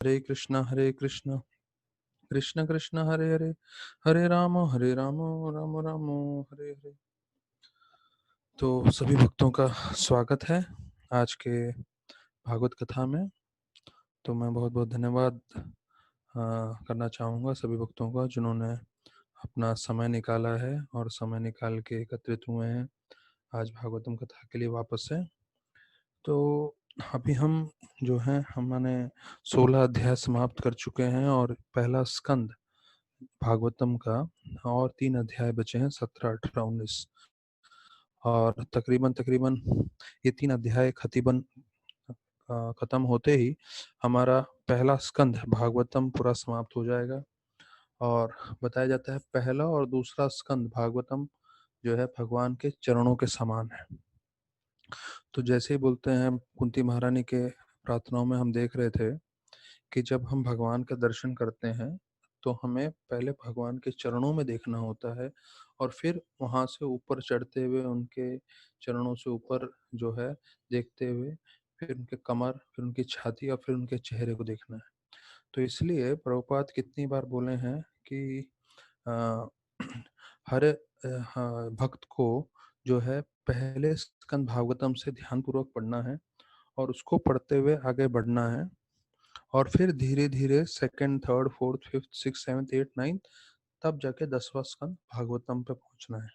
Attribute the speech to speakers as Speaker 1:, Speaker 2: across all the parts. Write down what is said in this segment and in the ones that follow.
Speaker 1: हरे कृष्णा कृष्ण कृष्ण हरे हरे, हरे राम राम राम हरे हरे। तो सभी भक्तों का स्वागत है आज के भागवत कथा में। तो मैं बहुत बहुत धन्यवाद करना चाहूँगा सभी भक्तों का जिन्होंने अपना समय निकाला है और समय निकाल के एकत्रित हुए हैं आज भागवतम कथा के लिए वापस से। तो अभी हम जो है हमने 16 अध्याय समाप्त कर चुके हैं और पहला स्कंद भागवतम का और 3 अध्याय बचे हैं, 17, 18, 19। और तकरीबन तकरीबन ये 3 अध्याय खत्म होते ही हमारा पहला स्कंद भागवतम पूरा समाप्त हो जाएगा। और बताया जाता है पहला और दूसरा स्कंद भागवतम जो है भगवान के चरणों के समान है। तो जैसे ही बोलते हैं कुंती महारानी के प्रार्थनाओं में हम देख रहे थे कि जब हम भगवान का दर्शन करते हैं तो हमें पहले भगवान के चरणों में देखना होता है और फिर वहां से ऊपर चढ़ते हुए उनके चरणों से ऊपर जो है देखते हुए फिर उनके कमर, फिर उनकी छाती और फिर उनके चेहरे को देखना है। तो इसलिए प्रभुपाद कितनी बार बोले हैं कि अ, हर हाँ, भक्त को जो है पहले स्कंद भागवतम से ध्यान पूर्वक पढ़ना है और उसको पढ़ते हुए आगे बढ़ना है और फिर धीरे धीरे second, third, fourth, fifth, six, seventh, eight, ninth, तब जाके 10वां स्कंद भागवतम पे पहुंचना है।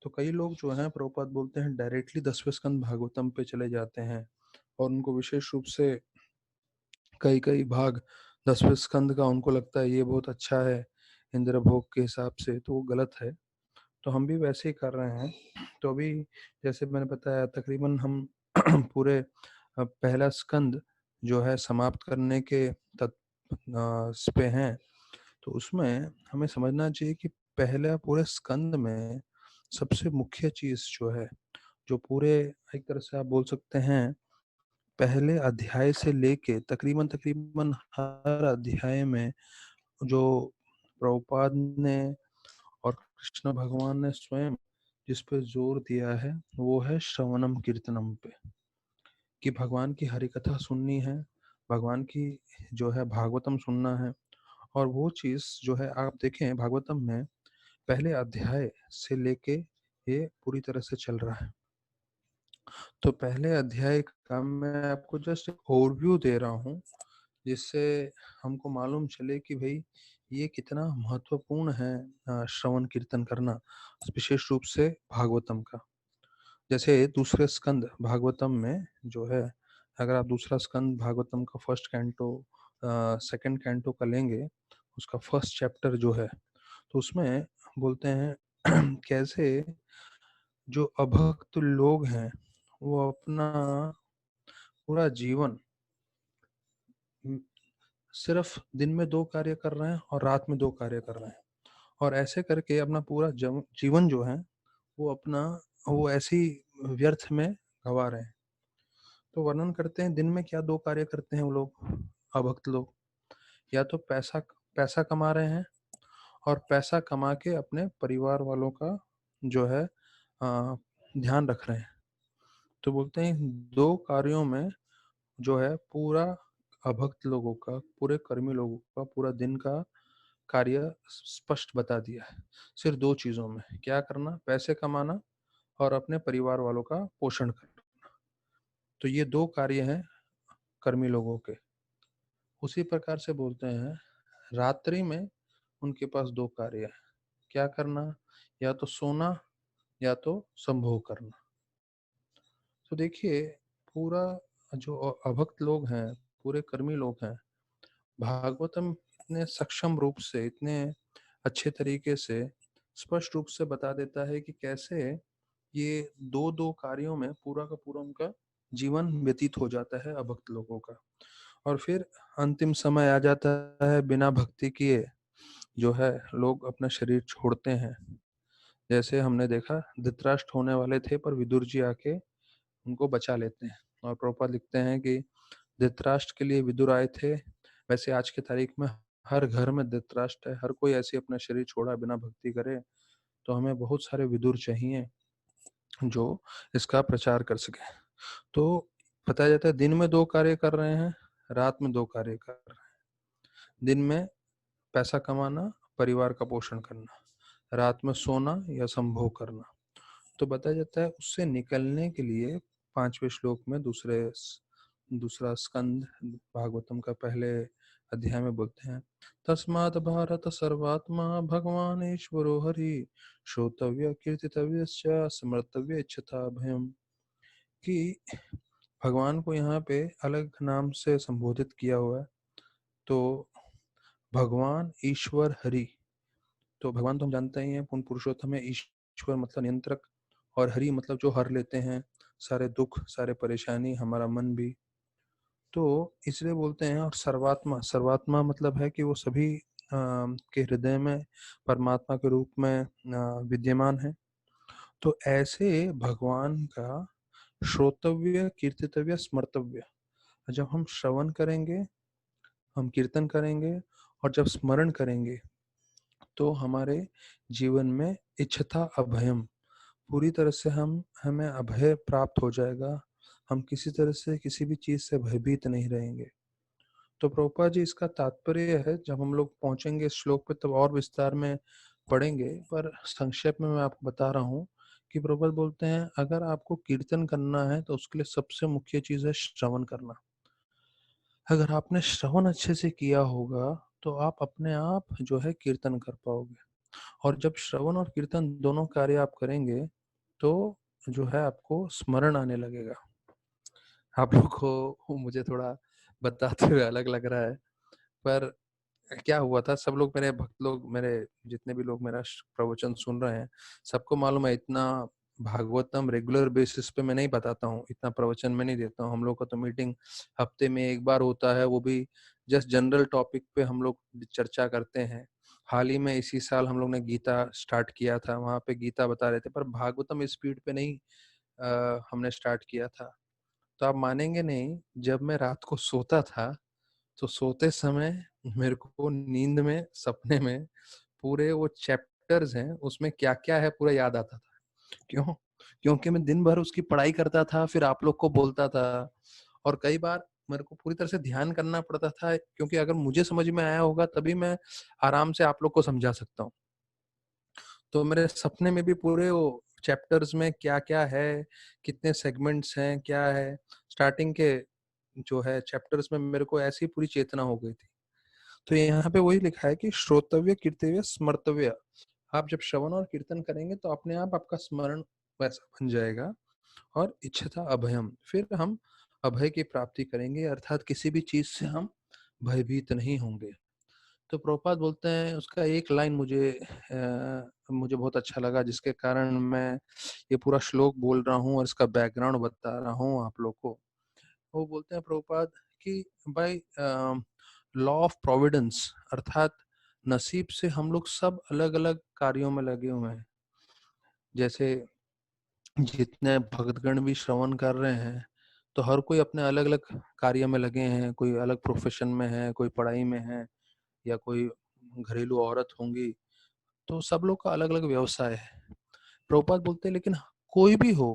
Speaker 1: तो कई लोग जो हैं प्रभुपाद बोलते हैं डायरेक्टली 10वें स्कंद भागवतम पे चले जाते हैं और उनको विशेष रूप से कई कई भाग 10वें स्कंद का उनको लगता है ये बहुत अच्छा है इंद्र भोग के हिसाब से, तो वो गलत है। तो हम भी वैसे ही कर रहे हैं। तो अभी जैसे मैंने बताया तकरीबन हम पूरे पहला स्कंद जो है समाप्त करने के इस पे हैं। तो उसमें हमें समझना चाहिए कि पहले पूरे स्कंद में सबसे मुख्य चीज जो है, जो पूरे एक तरह से आप बोल सकते हैं पहले अध्याय से लेके तकरीबन तकरीबन हर अध्याय में जो प्रभुपाद ने और कृष्ण भगवान ने स्वयं जिस पे जोर दिया है वो है श्रवणम कीर्तनम पे, कि भगवान की हरि कथा सुननी है, भगवान की जो है भागवतम सुनना है। और वो चीज जो है आप देखें भागवतम में पहले अध्याय से लेके ये पूरी तरह से चल रहा है। तो पहले अध्याय का मैं आपको जस्ट ओवरव्यू दे रहा हूँ जिससे हमको मालूम चले कि भाई ये कितना महत्वपूर्ण है श्रवण कीर्तन करना, विशेष रूप से भागवतम का। जैसे दूसरे स्कंद भागवतम में जो है, अगर आप दूसरा स्कंद भागवतम का फर्स्ट कैंटो सेकंड कैंटो का लेंगे, उसका फर्स्ट चैप्टर जो है, तो उसमें बोलते हैं कैसे जो अभक्त लोग हैं वो अपना पूरा जीवन सिर्फ दिन में 2 कार्य कर रहे हैं और रात में 2 कार्य कर रहे हैं और ऐसे करके अपना पूरा जीवन जो है वो अपना वो ऐसी व्यर्थ में गवा रहे हैं। तो वर्णन करते हैं दिन में क्या 2 कार्य करते हैं वो लोग, अभक्त लोग। या तो पैसा पैसा कमा रहे हैं और पैसा कमा के अपने परिवार वालों का जो है ध्यान रख रहे हैं। तो बोलते हैं 2 कार्यों में जो है पूरा अभक्त लोगों का, पूरे कर्मी लोगों का पूरा दिन का कार्य स्पष्ट बता दिया है। सिर्फ 2 चीजों में क्या करना, पैसे कमाना और अपने परिवार वालों का पोषण करना। तो ये 2 कार्य हैं कर्मी लोगों के। उसी प्रकार से बोलते हैं रात्रि में उनके पास 2 कार्य है। क्या करना, या तो सोना या तो संभोग करना। तो देखिए पूरा जो अभक्त लोग हैं, पूरे कर्मी लोग हैं, भागवतम इतने सक्षम रूप से, इतने अच्छे तरीके से स्पष्ट रूप से बता देता है कि कैसे ये 2-2 कार्यों में पूरा का पूरा उनका जीवन व्यतीत हो जाता है अभक्त लोगों का। और फिर अंतिम समय आ जाता है, बिना भक्ति किए जो है लोग अपना शरीर छोड़ते हैं। जैसे हमने देखा धृतराष्ट्र होने वाले थे पर विदुर जी आके उनको बचा लेते हैं। और प्रभुपाद लिखते हैं कि धृतराष्ट्र के लिए विदुर आए थे, वैसे आज की तारीख में हर घर में धृतराष्ट्र है। हर कोई ऐसे अपना शरीर छोड़ा बिना भक्ति करे। तो हमें बहुत सारे विदुर चाहिए जो इसका प्रचार कर सके। तो बताया जाता है दिन में 2 कार्य कर रहे हैं, रात में 2 कार्य कर रहे हैं। दिन में पैसा कमाना, परिवार का पोषण करना, रात में सोना या संभोग करना। तो बताया जाता है उससे निकलने के लिए 5वें श्लोक में दूसरा स्कंद भागवतम का पहले अध्याय में बोलते हैं, तस्मात् भारत सर्वात्मा भगवान ईश्वरो हरि श्रोतव्य कीर्तितव्य स्मर्तव्य इच्छता भयम। कि भगवान को यहाँ पे अलग नाम से संबोधित किया हुआ है। तो भगवान ईश्वर हरि, तो भगवान तो हम जानते ही हैं पूर्ण पुरुषोत्तम है। ईश्वर मतलब नियंत्रक, और हरि मतलब जो हर लेते हैं सारे दुख, सारे परेशानी, हमारा मन भी। तो इसलिए बोलते हैं। और सर्वात्मा, सर्वात्मा मतलब है कि वो सभी के हृदय में परमात्मा के रूप में विद्यमान है। तो ऐसे भगवान का श्रोतव्य कीर्तितव्य स्मर्तव्य, जब हम श्रवण करेंगे, हम कीर्तन करेंगे और जब स्मरण करेंगे तो हमारे जीवन में इच्छता अभयम, पूरी तरह से हमें अभय प्राप्त हो जाएगा। हम किसी तरह से किसी भी चीज से भयभीत नहीं रहेंगे। तो प्रभुपाद जी इसका तात्पर्य है, जब हम लोग पहुंचेंगे इस श्लोक पे तब और विस्तार में पढ़ेंगे, पर संक्षेप में मैं आपको बता रहा हूँ कि प्रभुपाद बोलते हैं अगर आपको कीर्तन करना है तो उसके लिए सबसे मुख्य चीज है श्रवण करना। अगर आपने श्रवण अच्छे से किया होगा तो आप अपने आप जो है कीर्तन कर पाओगे। और जब श्रवण और कीर्तन दोनों कार्य आप करेंगे तो जो है आपको स्मरण आने लगेगा। आप लोग को मुझे थोड़ा बताते हुए अलग लग रहा है, पर क्या हुआ था, सब लोग मेरे भक्त लोग, मेरे जितने भी लोग मेरा प्रवचन सुन रहे हैं, सबको मालूम है इतना भागवतम रेगुलर बेसिस पे मैं नहीं बताता हूँ, इतना प्रवचन मैं नहीं देता हूँ। हम लोग का तो मीटिंग हफ्ते में एक बार होता है, वो भी जस्ट जनरल टॉपिक पे हम लोग चर्चा करते हैं। हाल ही में इसी साल हम लोग ने गीता स्टार्ट किया था, वहां पे गीता बता रहे थे, पर भागवतम स्पीड पे नहीं हमने स्टार्ट किया था। तो आप मानेंगे नहीं, जब मैं रात को सोता था तो सोते समय मेरे को नींद में, सपने में पूरे वो चैप्टर्स हैं उसमें क्या क्या है पूरा याद आता था। क्यों? क्योंकि मैं दिन भर उसकी पढ़ाई करता था, फिर आप लोग को बोलता था, और कई बार मेरे को पूरी तरह से ध्यान करना पड़ता था, क्योंकि अगर मुझे समझ में आया होगा तभी मैं आराम से आप लोग को समझा सकता हूँ। तो मेरे सपने में भी पूरे वो चैप्टर्स में क्या क्या है, कितने सेगमेंट्स हैं, क्या है, स्टार्टिंग के जो है चैप्टर्स में मेरे को ऐसी पूरी चेतना हो गई थी। तो यहाँ पे वही लिखा है कि श्रोतव्य कीर्तव्य स्मर्तव्य। आप जब श्रवण और कीर्तन करेंगे तो अपने आप आपका स्मरण वैसा बन जाएगा। और इच्छता अभयम, फिर हम अभय की प्राप्ति करेंगे, अर्थात किसी भी चीज से हम भयभीत नहीं होंगे। तो प्रभुपाद बोलते हैं, उसका एक लाइन मुझे बहुत अच्छा लगा, जिसके कारण मैं ये पूरा श्लोक बोल रहा हूँ और इसका बैकग्राउंड बता रहा हूँ आप लोग को। वो बोलते हैं प्रभुपाद कि भाई लॉ ऑफ प्रोविडेंस, अर्थात नसीब से हम लोग सब अलग अलग कार्यों में लगे हुए हैं। जैसे जितने भक्तगण भी श्रवण कर रहे हैं तो हर कोई अपने अलग अलग कार्य में लगे हैं, कोई अलग प्रोफेशन में है, कोई पढ़ाई में है, या कोई घरेलू औरत होंगी। तो सब लोग का अलग अलग व्यवसाय है। प्रभुपाद बोलते हैं लेकिन कोई भी हो,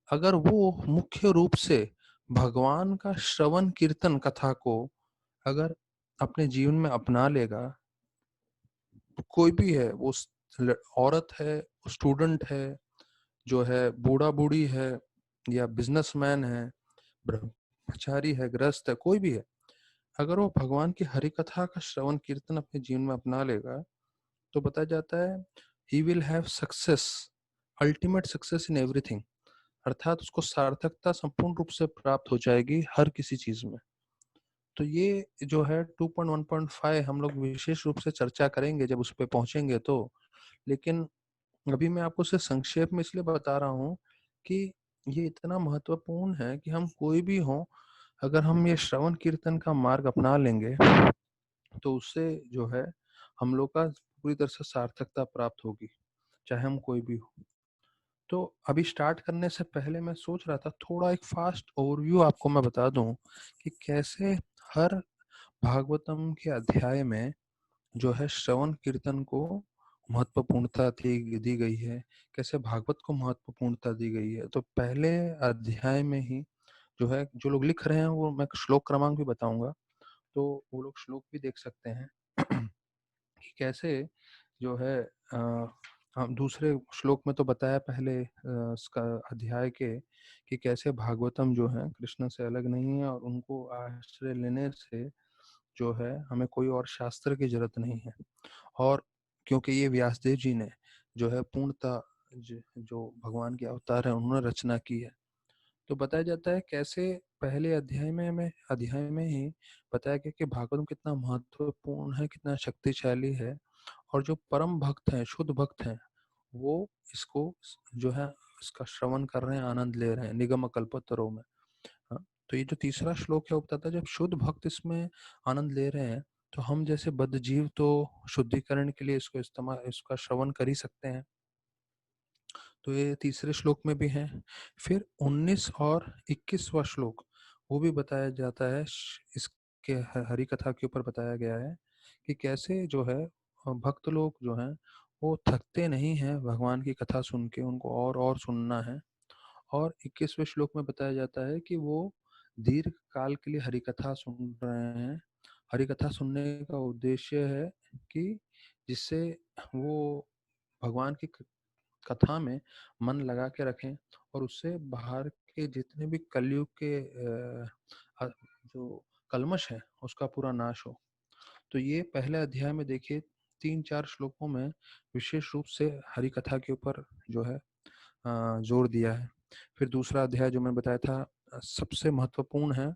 Speaker 1: अगर वो मुख्य रूप से भगवान का श्रवण कीर्तन कथा को अगर अपने जीवन में अपना लेगा, तो कोई भी है, वो औरत है, स्टूडेंट है, जो है बूढ़ा बूढ़ी है, या बिजनेसमैन है, ब्रह्मचारी है, गृहस्थ है, कोई भी है, अगर वो भगवान की हरि कथा का श्रवण कीर्तन अपने जीवन में अपना लेगा तो बताया जाता है he will have success, ultimate success in everything. अर्थात उसको सार्थकता संपूर्ण रूप से प्राप्त हो जाएगी हर किसी चीज में। तो ये जो है 2.1.5 हम लोग विशेष रूप से चर्चा करेंगे जब उस पर पहुंचेंगे तो। लेकिन अभी मैं आपको सिर्फ संक्षेप में इसलिए बता रहा हूँ कि ये इतना महत्वपूर्ण है कि हम कोई भी हो, अगर हम ये श्रवण कीर्तन का मार्ग अपना लेंगे तो उससे जो है हम लोग का पूरी तरह से सार्थकता प्राप्त होगी, चाहे हम कोई भी हो। तो अभी स्टार्ट करने से पहले मैं सोच रहा था थोड़ा एक फास्ट ओवरव्यू आपको मैं बता दूं कि कैसे हर भागवतम के अध्याय में जो है श्रवण कीर्तन को महत्वपूर्णता दी गई है, कैसे भागवत को महत्वपूर्णता दी गई है। तो पहले अध्याय में ही जो है, जो लोग लिख रहे हैं वो मैं श्लोक क्रमांक भी बताऊंगा, तो वो लोग श्लोक भी देख सकते हैं कि कैसे जो है हम दूसरे श्लोक में तो बताया पहले इसका अध्याय के कि कैसे भागवतम जो है कृष्ण से अलग नहीं है और उनको आश्रय लेने से जो है हमें कोई और शास्त्र की जरूरत नहीं है। और क्योंकि ये व्यासदेव जी ने जो है पूर्णतः जो भगवान के अवतार है उन्होंने रचना की है। तो बताया जाता है कैसे पहले अध्याय में ही बताया गया कि भागवतम कितना महत्वपूर्ण है, कितना शक्तिशाली है। और जो परम भक्त हैं, शुद्ध भक्त हैं, वो इसको जो है इसका श्रवण कर रहे हैं, आनंद ले रहे हैं निगम कल्पतरो में। हाँ, तो ये जो तीसरा श्लोक है वो बताता है जब शुद्ध भक्त इसमें आनंद ले रहे हैं तो हम जैसे बद्ध जीव तो शुद्धिकरण के लिए इसका श्रवण कर ही सकते हैं। तो ये तीसरे श्लोक में भी है। फिर 19 और 21वां श्लोक वो भी बताया जाता है, इसके हरि कथा के ऊपर बताया गया है कि कैसे जो है भक्त लोग जो हैं वो थकते नहीं हैं भगवान की कथा सुन के, उनको और सुनना है। और 21वें श्लोक में बताया जाता है कि वो दीर्घ काल के लिए हरि कथा सुन रहे हैं। हरि कथा सुनने का उद्देश्य है कि जिससे वो भगवान की कथा में मन लगा के रखें और उससे बाहर के जितने भी कलयुग के जो कल्मश है उसका पूरा नाश हो। तो ये पहले अध्याय में देखिए 3-4 श्लोकों में विशेष रूप से हरि कथा के ऊपर जो है जोर दिया है। फिर दूसरा अध्याय जो मैंने बताया था सबसे महत्वपूर्ण है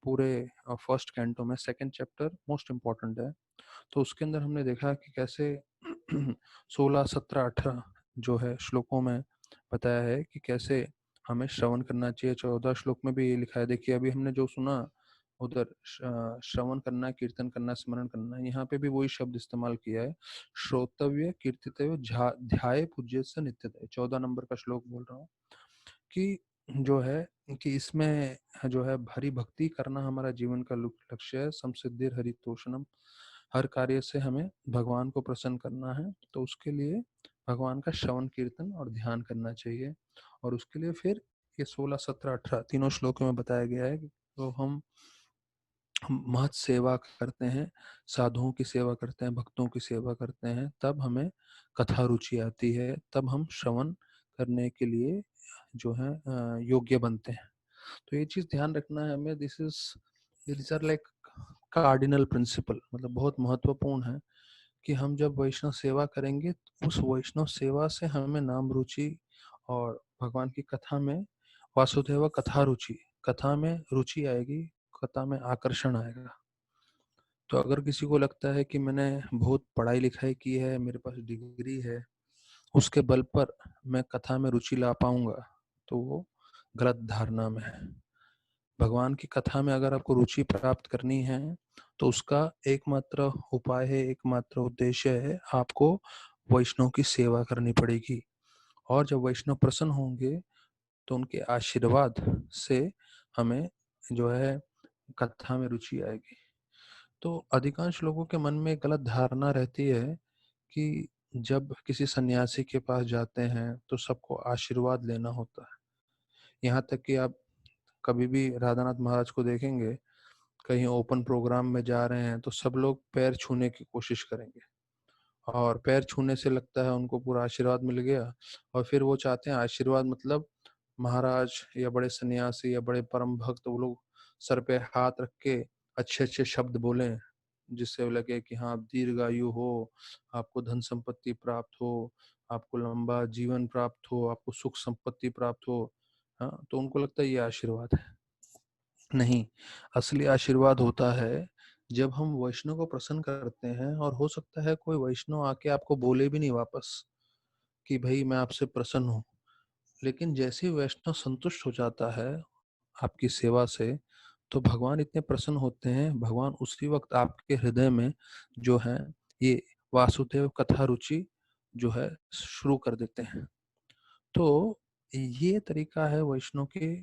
Speaker 1: पूरे फर्स्ट कैंटो में, सेकंड चैप्टर मोस्ट इम्पॉर्टेंट है। तो उसके अंदर हमने देखा कि कैसे 16, 17, 18 जो है श्लोकों में बताया है कि कैसे हमें श्रवण करना चाहिए। 14 श्लोक में भी ये लिखा है, देखिए अभी हमने जो सुना उधर श्रवण करना, कीर्तन करना, स्मरण करना, यहाँ पे भी वही शब्द इस्तेमाल किया है, श्रोतव्य कीर्तितव्य ध्याय पूज्य से नित्य। 14 नंबर का श्लोक बोल रहा हूँ कि जो है कि इसमें जो है हरि भक्ति करना हमारा जीवन का लक्ष्य है। संसिद्धिर हरितोषणम, हर कार्य से हमें भगवान को प्रसन्न करना है, तो उसके लिए भगवान का श्रवण कीर्तन और ध्यान करना चाहिए। और उसके लिए फिर ये 16, 17, 18 तीनों श्लोकों में बताया गया है कि तो हम महत सेवा करते हैं, साधुओं की सेवा करते हैं, भक्तों की सेवा करते हैं, तब हमें कथा रुचि आती है, तब हम श्रवण करने के लिए जो है योग्य बनते हैं। तो ये चीज ध्यान रखना है हमें। This are like cardinal principle, मतलब बहुत महत्वपूर्ण है कि हम जब वैष्णव सेवा करेंगे तो उस वैष्णव सेवा से हमें नाम रुचि और भगवान की कथा में वासुदेव कथा रुचि, कथा में रुचि आएगी, कथा में आकर्षण आएगा। तो अगर किसी को लगता है कि मैंने बहुत पढ़ाई लिखाई की है, मेरे पास डिग्री है, उसके बल पर मैं कथा में रुचि ला पाऊंगा, तो वो गलत धारणा में है। भगवान की कथा में अगर आपको रुचि प्राप्त करनी है तो उसका एकमात्र उपाय है, एकमात्र उद्देश्य है, आपको वैष्णव की सेवा करनी पड़ेगी। और जब वैष्णव प्रसन्न होंगे तो उनके आशीर्वाद से हमें जो है कथा में रुचि आएगी। तो अधिकांश लोगों के मन में गलत धारणा रहती है कि जब किसी सन्यासी के पास जाते हैं तो सबको आशीर्वाद लेना होता है। यहाँ तक कि आप कभी भी राधानाथ महाराज को देखेंगे, कहीं ओपन प्रोग्राम में जा रहे हैं तो सब लोग पैर छूने की कोशिश करेंगे और पैर छूने से लगता है उनको पूरा आशीर्वाद मिल गया। और फिर वो चाहते हैं आशीर्वाद मतलब महाराज या बड़े सन्यासी या बड़े परम भक्त वो लोग सर पे हाथ रख के अच्छे अच्छे शब्द बोलें जिससे लगे कि हाँ आप दीर्घायु हो, आपको धन संपत्ति प्राप्त हो, आपको लंबा जीवन प्राप्त हो, आपको सुख संपत्ति प्राप्त हो। हाँ, तो उनको लगता है ये आशीर्वाद है। नहीं, असली आशीर्वाद होता है जब हम वैष्णव को प्रसन्न करते हैं और हो सकता है कोई वैष्णव आके आपको बोले भी नहीं वापस कि भाई मैं आपसे प्रसन्न हूँ, लेकिन जैसे ही वैष्णव संतुष्ट हो जाता है आपकी सेवा से तो भगवान इतने प्रसन्न होते हैं, भगवान उसी वक्त आपके हृदय में जो है ये वासुदेव कथा रुचि जो है शुरू कर देते हैं। तो ये तरीका है वैष्णव के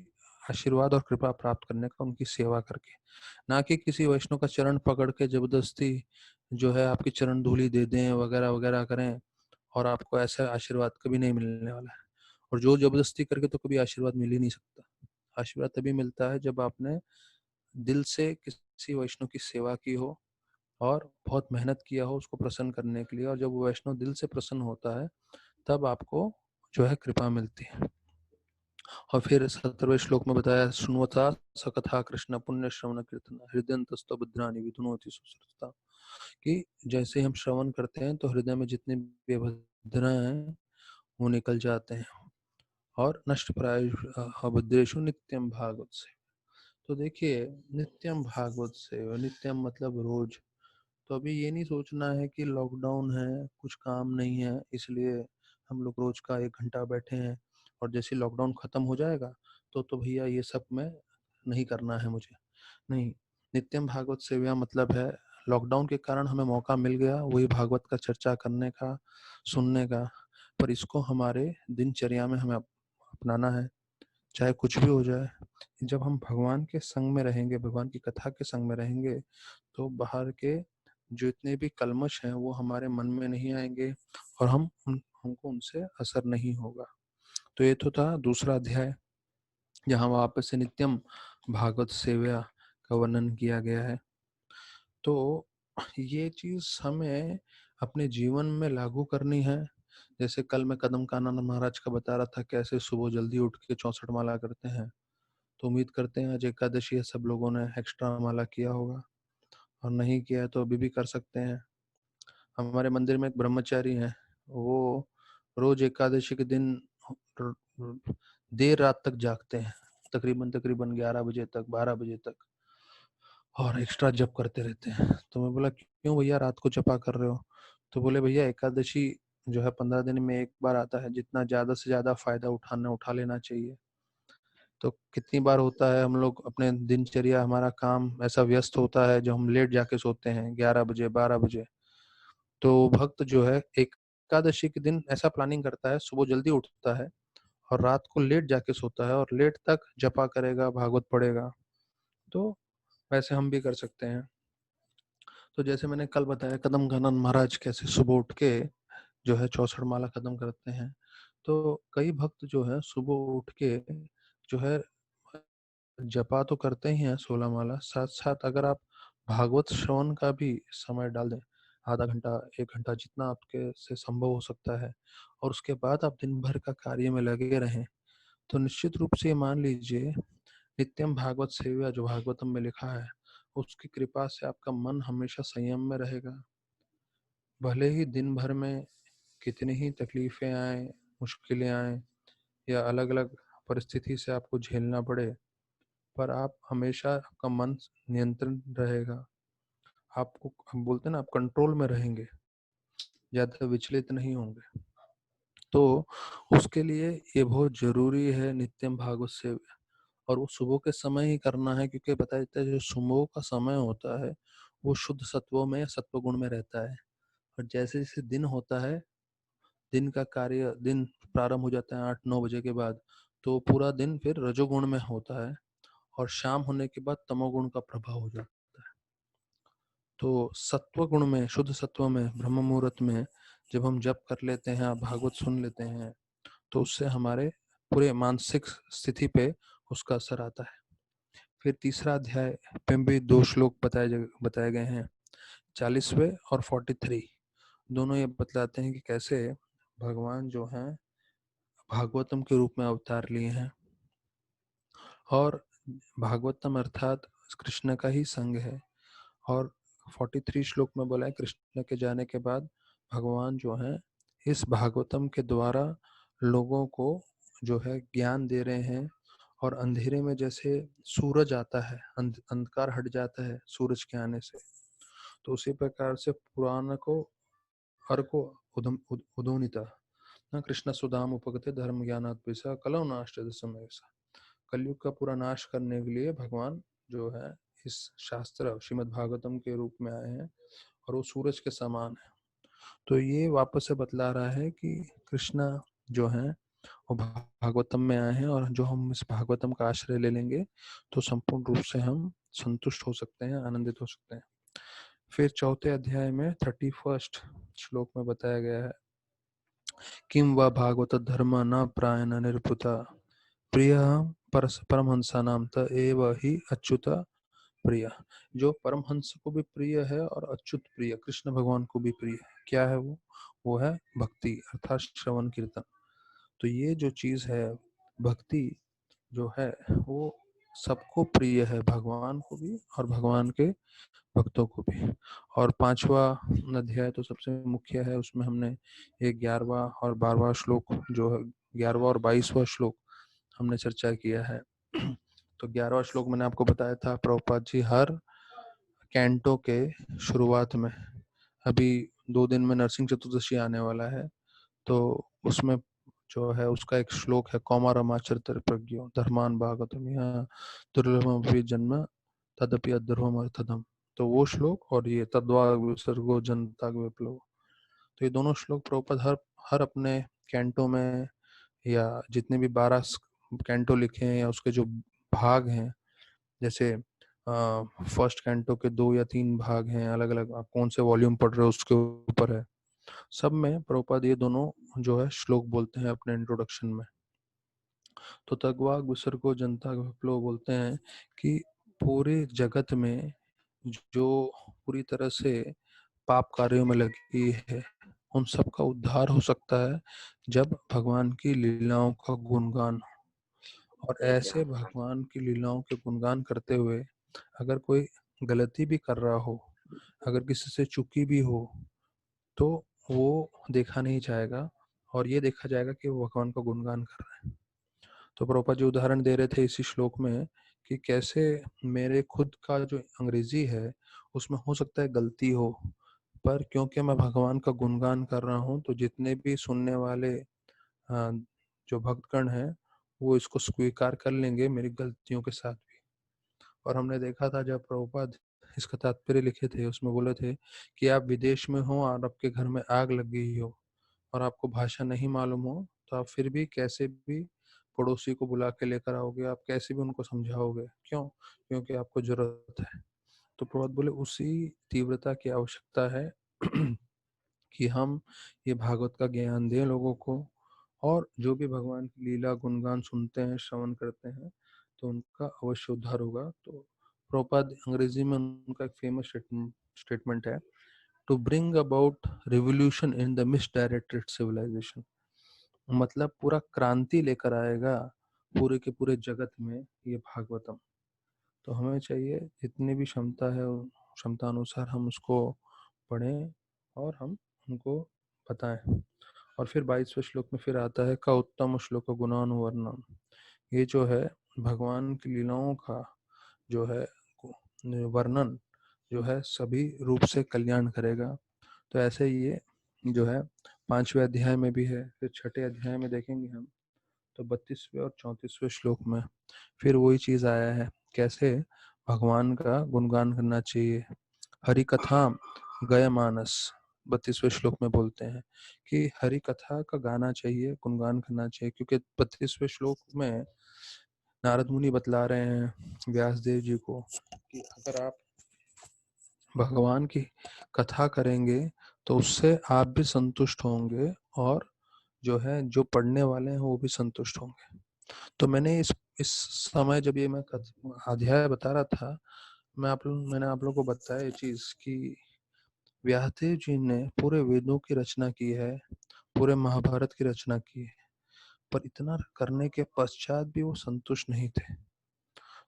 Speaker 1: आशीर्वाद और कृपा प्राप्त करने का, उनकी सेवा करके, ना कि किसी वैष्णव का चरण पकड़ के जबरदस्ती जो है आपकी चरण धूली दे दें वगैरह वगैरह करें, और आपको ऐसा आशीर्वाद कभी नहीं मिलने वाला है। और जो जबरदस्ती करके तो कभी आशीर्वाद मिल ही नहीं सकता। आशीर्वाद तभी मिलता है जब आपने दिल से किसी किसी वैष्णव की सेवा की हो और बहुत मेहनत किया हो उसको प्रसन्न करने के लिए, और जब वो वैष्णव दिल से प्रसन्न होता है तब आपको जो है कृपा मिलती है। और फिर 17वें श्लोक में बताया, सुनवता सकथा कृष्ण पुण्य श्रवण कीर्तन हृदयंतस्तो भद्राणि विधुनोति सुश्रुतता, कि जैसे हम श्रवण करते हैं तो हृदय में जितने भी अभद्र हैं वो निकल जाते हैं। और नष्ट प्राय अभद्रेषु नित्यम भागवत से। तो देखिए, नित्यम भागवत से, नित्यम मतलब रोज। तो अभी ये नहीं सोचना है कि लॉकडाउन है, कुछ काम नहीं है इसलिए हम लोग रोज का 1 घंटा बैठे हैं और जैसे लॉकडाउन खत्म हो जाएगा तो भैया ये सब में नहीं करना है मुझे। नहीं, नित्यम भागवत सेवा मतलब है लॉकडाउन के कारण हमें मौका मिल गया वही भागवत का चर्चा करने का, सुनने का, पर इसको हमारे दिनचर्या में हमें अपनाना है, चाहे कुछ भी हो जाए। जब हम भगवान के संग में रहेंगे, भगवान की कथा के संग में रहेंगे, तो बाहर के जो इतने भी कलमश हैं वो हमारे मन में नहीं आएंगे और हमको उनसे असर नहीं होगा। तो ये तो था दूसरा अध्याय जहाँ वापस से नित्यम भागवत सेवा का वर्णन किया गया है। तो ये चीज हमें अपने जीवन में लागू करनी है। जैसे कल मैं कदम कानन महाराज का बता रहा था कैसे सुबह जल्दी उठ के 64 माला करते हैं। तो उम्मीद करते हैं आज एकादशी है, सब लोगों ने एक्स्ट्रा माला किया होगा, और नहीं किया है तो अभी भी कर सकते हैं। हमारे मंदिर में एक ब्रह्मचारी हैं, वो रोज एकादशी के दिन र- र- देर रात तक जागते हैं, तकरीबन तकरीबन 11 बजे तक, 12 बजे तक, और एक्स्ट्रा जप करते रहते हैं। तो मैं बोला क्यों भैया रात को जपा कर रहे हो? तो बोले भैया एकादशी जो है 15 दिन में एक बार आता है, जितना ज्यादा से ज्यादा फायदा उठा लेना चाहिए। तो कितनी बार होता है हम लोग अपने दिनचर्या, हमारा काम ऐसा व्यस्त होता है जो हम लेट जाके सोते हैं 11 बजे, 12 बजे। तो भक्त जो है एकादशी के दिन ऐसा प्लानिंग करता है, सुबह जल्दी उठता है और रात को लेट जाके सोता है और लेट तक जपा करेगा, भागवत पढ़ेगा। तो वैसे हम भी कर सकते हैं। तो जैसे मैंने कल बताया कदम कानन महाराज कैसे सुबह उठ के जो है 64 माला खत्म करते हैं। तो कई भक्त जो है सुबह उठ के जो है जपा तो करते ही हैं 16 माला, साथ साथ अगर आप भागवत श्रवण का भी समय डाल दें, आधा घंटा, 1 घंटा, जितना आपके से संभव हो सकता है, और उसके बाद आप दिन भर का कार्य में लगे रहें, तो निश्चित रूप से मान लीजिए नित्यम भागवत सेवा जो भागवतम में लिखा है उसकी कृपा से आपका मन हमेशा संयम में रहेगा। भले ही दिन भर में कितनी ही तकलीफें आए, मुश्किलें आए, या अलग अलग परिस्थिति से आपको झेलना पड़े, पर आप हमेशा आपका मन नियंत्रण रहेगा। आपको, हम बोलते हैं ना, आप कंट्रोल में रहेंगे, ज्यादा विचलित नहीं होंगे। तो उसके लिए ये बहुत जरूरी है नित्यम भागवत सेवा। और वो सुबह के समय ही करना है, क्योंकि बताया जाता है जो सुबह का समय होता है वो शुद्ध सत्वों में, सत्व गुण में रहता है। और जैसे जैसे दिन होता है, दिन का कार्य, दिन प्रारंभ हो जाता है 8-9 बजे के बाद, तो पूरा दिन फिर रजोगुण में होता है और शाम होने के बाद तमोगुण का प्रभाव हो जाता है। तो सत्व गुण में, शुद्ध सत्व में, ब्रह्म मुहूर्त में जब हम जप कर लेते हैं, भागवत सुन लेते हैं, तो उससे हमारे पूरे मानसिक स्थिति पे उसका असर आता है। फिर तीसरा अध्याय में भी 2 श्लोक बताए गए हैं, 40वें और 43। दोनों ये बतलाते हैं कि कैसे भगवान जो हैं भागवतम के रूप में अवतार लिए हैं, और भागवतम अर्थात कृष्ण का ही संग है। और 43 श्लोक में बोला है कृष्ण के जाने के बाद भगवान जो है इस भागवतम के द्वारा लोगों को जो है ज्ञान दे रहे हैं। और अंधेरे में जैसे सूरज आता है, अंधकार हट जाता है सूरज के आने से, तो उसी प्रकार से पुराण को, हर को उदोनिता न कृष्ण सुदाम उपगते धर्म ज्ञानात् पैसा कलौ नाश्च समय। कलयुग का पूरा नाश करने के लिए भगवान जो है इस शास्त्र श्रीमद् भागवतम के रूप में आए हैं, और वो सूरज के समान है। तो ये वापस से बतला रहा है कि कृष्णा जो है वो भागवतम में आए हैं, और जो हम इस भागवतम का आश्रय ले लेंगे तो संपूर्ण रूप से हम संतुष्ट हो सकते हैं, आनंदित हो सकते हैं। फिर चौथे अध्याय में 31 श्लोक में बताया गया है, किम व भागवत धर्म न प्रायण निरपुता प्रिय परमहंसा नाम त एव ही अच्युत प्रिय, जो परमहंस को भी प्रिय है और अच्युत प्रिय कृष्ण भगवान को भी प्रिय है। क्या है वो है भक्ति अर्थात श्रवण कीर्तन। तो ये जो चीज है भक्ति जो है वो सबको प्रिय है, भगवान को भी और भगवान के भक्तों को भी। और 5वां अध्याय तो सबसे मुख्य है, उसमें हमने ये 11वां और 12वां श्लोक जो है 11वां और 22वां श्लोक हमने चर्चा किया है। तो 11वां श्लोक मैंने आपको बताया था प्रभुपाद जी हर कैंटो के शुरुआत में, अभी 2 दिन में नरसिंह चतुर्दशी आने वाला है, तो उसमें जो है उसका एक श्लोक है कौमारमाचरित्र प्रज्ञो धर्मान भागवतम यहाँ दुर्लभम भी जन्म तदपि अध्रुवम अर्थदम। तो वो श्लोक और ये तद्वा विसर्गो जनता विप्लव, तो ये दोनों श्लोक प्रभुपद हर हर अपने कैंटो में या जितने भी 12 कैंटो लिखे हैं या उसके जो भाग हैं, जैसे फर्स्ट कैंटो के 2 या 3 भाग हैं, अलग अलग आप कौन से वॉल्यूम पढ़ रहे हो उसके ऊपर है, सब में प्रभुपाद ये दोनों जो है श्लोक बोलते हैं अपने इंट्रोडक्शन में। तो तगवाग विसर्गो जनता विप्लव बोलते हैं कि पूरे जगत में जो पूरी तरह से पाप कार्यों में लगी है उन सब का उद्धार हो सकता है जब भगवान की लीलाओं का गुणगान हो। और ऐसे भगवान की लीलाओं के गुणगान करते हुए अगर कोई गलती भी कर रहा हो, अगर किसी से चूकी भी हो, तो वो देखा नहीं जाएगा और ये देखा जाएगा कि वो भगवान का गुणगान कर रहा है। तो प्रभुपाद जी उदाहरण दे रहे थे इसी श्लोक में कि कैसे मेरे खुद का जो अंग्रेजी है उसमें हो सकता है गलती हो, पर क्योंकि मैं भगवान का गुणगान कर रहा हूँ तो जितने भी सुनने वाले जो भक्तगण हैं वो इसको स्वीकार कर लेंगे मेरी गलतियों के साथ भी। और हमने देखा था जब प्रभुपाद इसका तात्पर्य लिखे थे उसमें बोले थे कि आप विदेश में हो और आपके घर में आग लग गई हो और आपको भाषा नहीं मालूम हो, तो आप फिर भी कैसे भी पड़ोसी को बुला के लेकर आओगे, आप कैसे भी उनको समझाओगे। क्यों? क्योंकि आपको जरूरत है। तो प्रभुपाद बोले उसी तीव्रता की आवश्यकता है कि हम ये भागवत का ज्ञान दें लोगों को, और जो भी भगवान की लीला गुणगान सुनते हैं श्रवण करते हैं तो उनका अवश्य उद्धार होगा। तो प्रभुपाद अंग्रेजी में उनका एक फेमस स्टेटमेंट है, to bring about revolution in the misdirected civilisation, मतलब पूरा क्रांति लेकर आएगा पूरे के पूरे जगत में ये भागवतम। तो हमें चाहिए जितनी भी क्षमता है क्षमता अनुसार हम उसको पढ़ें और हम उनको बताएं। और फिर 22वें श्लोक में फिर आता है का उत्तम श्लोक गुणानुवर्णन, ये जो है भगवान की लीलाओं का जो है वर्णन जो है सभी रूप से कल्याण करेगा। तो ऐसे ही ये जो है 5वें अध्याय में भी है, फिर 6ठे अध्याय में देखेंगे हम तो 32वें और 34वें श्लोक में फिर वही चीज आया है, कैसे भगवान का गुणगान करना चाहिए। हरि कथा गय मानस 32वें श्लोक में बोलते हैं कि हरि कथा का गाना चाहिए, गुणगान करना चाहिए, क्योंकि 32वें श्लोक में नारद मुनि बतला रहे हैं व्यास देव जी को कि अगर आप भगवान की कथा करेंगे तो उससे आप भी संतुष्ट होंगे और जो है जो पढ़ने वाले हैं वो भी संतुष्ट होंगे। तो मैंने इस समय जब ये मैं अध्याय बता रहा था, मैंने आप लोगों को बताया ये चीज कि व्यासदेव जी ने पूरे वेदों की रचना की है, पूरे महाभारत की रचना की है, पर इतना करने के पश्चात भी वो संतुष्ट नहीं थे।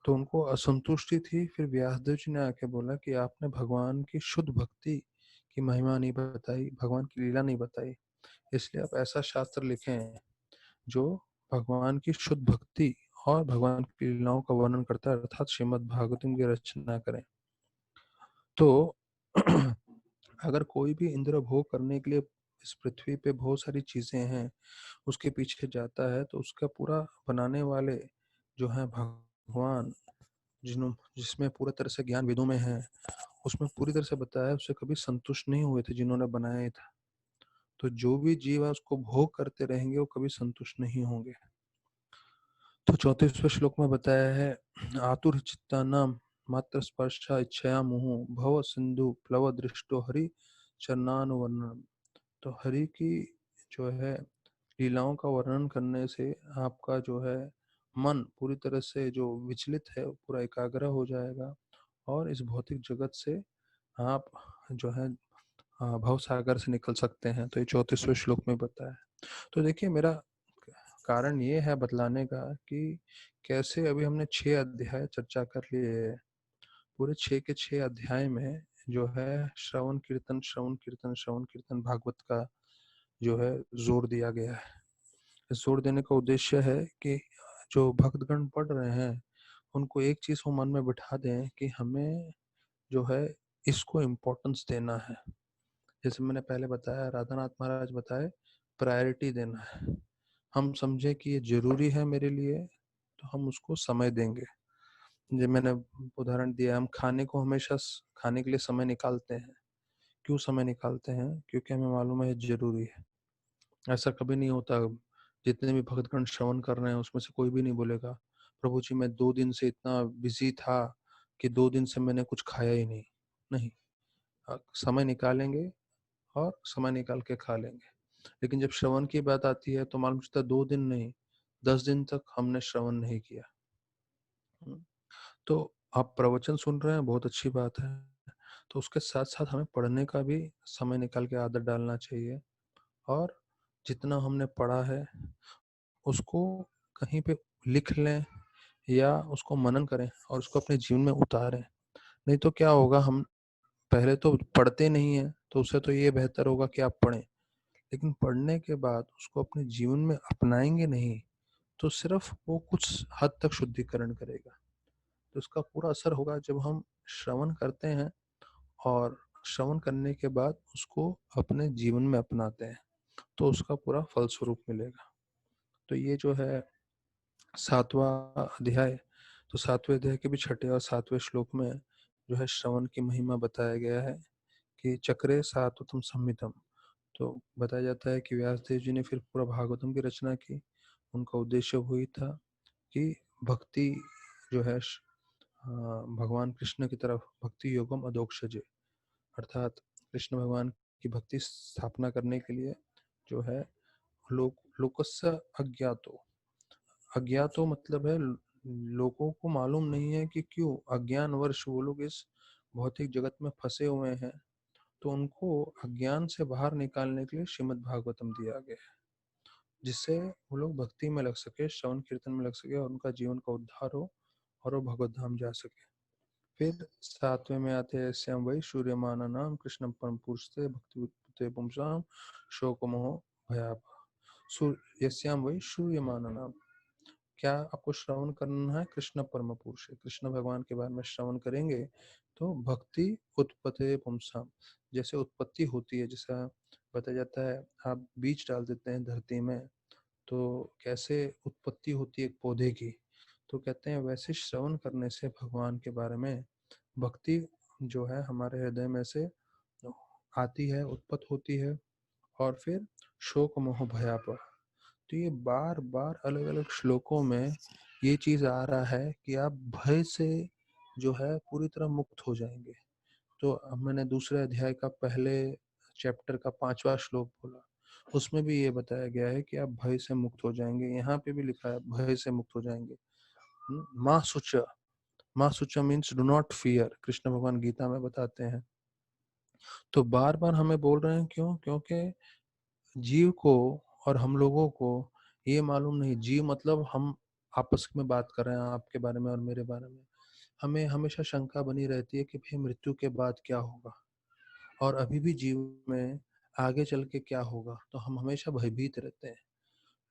Speaker 1: तो उनको असंतुष्टि थी। फिर व्यासदेव जी ने आके बोला कि आपने भगवान की शुद्ध भक्ति की महिमा नहीं बताई, भगवान की लीला नहीं बताई, इसलिए आप ऐसा शास्त्र लिखें जो भगवान की शुद्ध भक्ति और भगवान की लीलाओं का वर्णन करता है, अर्थात श्रीमद् भागवतम की रचना करें। तो अगर कोई भी इंद्र भोग करने के लिए इस पृथ्वी पे बहुत सारी चीजें हैं उसके पीछे जाता है, तो उसका पूरा बनाने वाले जो है भगवान, जिसमें पूरी तरह से ज्ञान वेदों में है, उसमें पूरी तरह से बताया उससे कभी संतुष्ट नहीं हुए थे जिन्होंने बनाया था। तो जो भी जीव है उसको भोग करते रहेंगे, वो कभी संतुष्ट नहीं होंगे। तो 34वें श्लोक में बताया है आतुर चित्ता नाम मात्र स्पर्शा इच्छया मुहु भव सिंधु प्लव दृष्टो हरि चरणानुवर्णन। तो हरि की जो है लीलाओं का वर्णन करने से आपका जो है मन पूरी तरह से जो विचलित है पूरा एकाग्र हो जाएगा और इस भौतिक जगत से आप जो है भव सागर से निकल सकते हैं। तो ये 34वें श्लोक में बताया है। तो देखिए, मेरा कारण ये है बतलाने का कि कैसे अभी हमने 6 अध्याय चर्चा कर लिए। पूरे 6 के 6 अध्याय में जो है श्रवण कीर्तन, श्रवण कीर्तन, श्रवण कीर्तन भागवत का जो है जोर दिया गया है। इस जोर देने का उद्देश्य है कि जो भक्तगण पढ़ रहे हैं उनको एक चीज को मन में बिठा दें कि हमें जो है इसको इम्पोर्टेंस देना है। जैसे मैंने पहले बताया, राधानाथ महाराज बताए, प्रायोरिटी देना है। हम समझे कि ये जरूरी है मेरे लिए तो हम उसको समय देंगे। जो मैंने उदाहरण दिया, हम खाने को हमेशा खाने के लिए समय निकालते हैं। क्यों समय निकालते हैं? क्योंकि हमें मालूम है जरूरी है। ऐसा कभी नहीं होता, जितने भी भक्तगण श्रवण कर रहे हैं उसमें से कोई भी नहीं बोलेगा प्रभु जी मैं 2 दिन से इतना बिजी था कि 2 दिन से मैंने कुछ खाया ही नहीं। नहीं, समय निकालेंगे और समय निकाल के खा लेंगे। लेकिन जब श्रवण की बात आती है तो मालूम चलता है 2 दिन नहीं, 10 दिन तक हमने श्रवण नहीं किया। तो आप प्रवचन सुन रहे हैं, बहुत अच्छी बात है। तो उसके साथ साथ हमें पढ़ने का भी समय निकाल के आदत डालना चाहिए। और जितना हमने पढ़ा है उसको कहीं पे लिख लें या उसको मनन करें और उसको अपने जीवन में उतारें। नहीं तो क्या होगा, हम पहले तो पढ़ते नहीं है तो उससे तो ये बेहतर होगा कि आप पढ़ें। लेकिन पढ़ने के बाद उसको अपने जीवन में अपनाएंगे नहीं तो सिर्फ वो कुछ हद तक शुद्धिकरण करेगा। तो उसका पूरा असर होगा जब हम श्रवण करते हैं और श्रवण करने के बाद उसको अपने जीवन में अपनाते हैं तो उसका पूरा फलस्वरूप मिलेगा। तो ये जो है 7वां अध्याय, तो 7वें अध्याय के भी 6ठे और 7वें श्लोक में जो है श्रवण की महिमा बताया गया है कि चक्रे सात्वतम संहितम। तो बताया जाता है कि व्यासदेव जी ने फिर पूरा भागवतम की रचना की। उनका उद्देश्य वही था कि भक्ति जो है भगवान कृष्ण की तरफ भक्ति योगम अधोक्षजे, अर्थात कृष्ण भगवान की भक्ति स्थापना करने के लिए जो है लोकस्य अज्ञातो। अज्ञातो मतलब है लोगों को मालूम नहीं है कि क्यों अज्ञान वर्ष वो लोग इस भौतिक जगत में फंसे हुए हैं। तो उनको अज्ञान से बाहर निकालने के लिए श्रीमद् भागवतम दिया गया है, जिससे वो लोग भक्ति में लग सके, श्रवण कीर्तन में लग सके और उनका जीवन का उद्धार हो और वो भगवत धाम जा सके। फिर 7वें में आते हैं श्याम वही सूर्यमाना नाम कृष्ण परम पुरुष से भक्ति पुंसाम शोक मोह भयाप। यस्याम वही सूर्यमाना नाम, क्या आपको श्रवण करना है? कृष्ण परम पुरुष है, कृष्ण भगवान के बारे में श्रवण करेंगे तो भक्ति उत्पत्ति पुंसाम, जैसे उत्पत्ति होती है, जैसा बताया जाता है आप बीज डाल देते हैं धरती में तो कैसे उत्पत्ति होती है एक पौधे की। तो कहते हैं वैसे श्रवण करने से भगवान के बारे में भक्ति जो है हमारे हृदय में से आती है, उत्पत्त होती है। और फिर शोक मोह भयापह, तो ये बार बार अलग अलग श्लोकों में ये चीज आ रहा है कि आप भय से जो है पूरी तरह मुक्त हो जाएंगे। तो अब मैंने दूसरे अध्याय का पहले चैप्टर का 5वां श्लोक बोला, उसमें भी ये बताया गया है कि आप भय से मुक्त हो जाएंगे। यहाँ पे भी लिखा है भय से मुक्त हो जाएंगे। माँ सुच, माँ सुच means do not fear, Krishna भगवान गीता में बताते हैं। तो बार बार हमें बोल रहे हैं क्यों? क्योंकि जीव को और हम लोगों को ये मालूम नहीं, जीव मतलब हम आपस में बात कर रहे हैं आपके बारे में और मेरे बारे में, हमें हमेशा शंका बनी रहती है कि भाई मृत्यु के बाद क्या होगा और अभी भी जीव में आगे चल के क्या होगा। तो हम हमेशा भयभीत रहते हैं।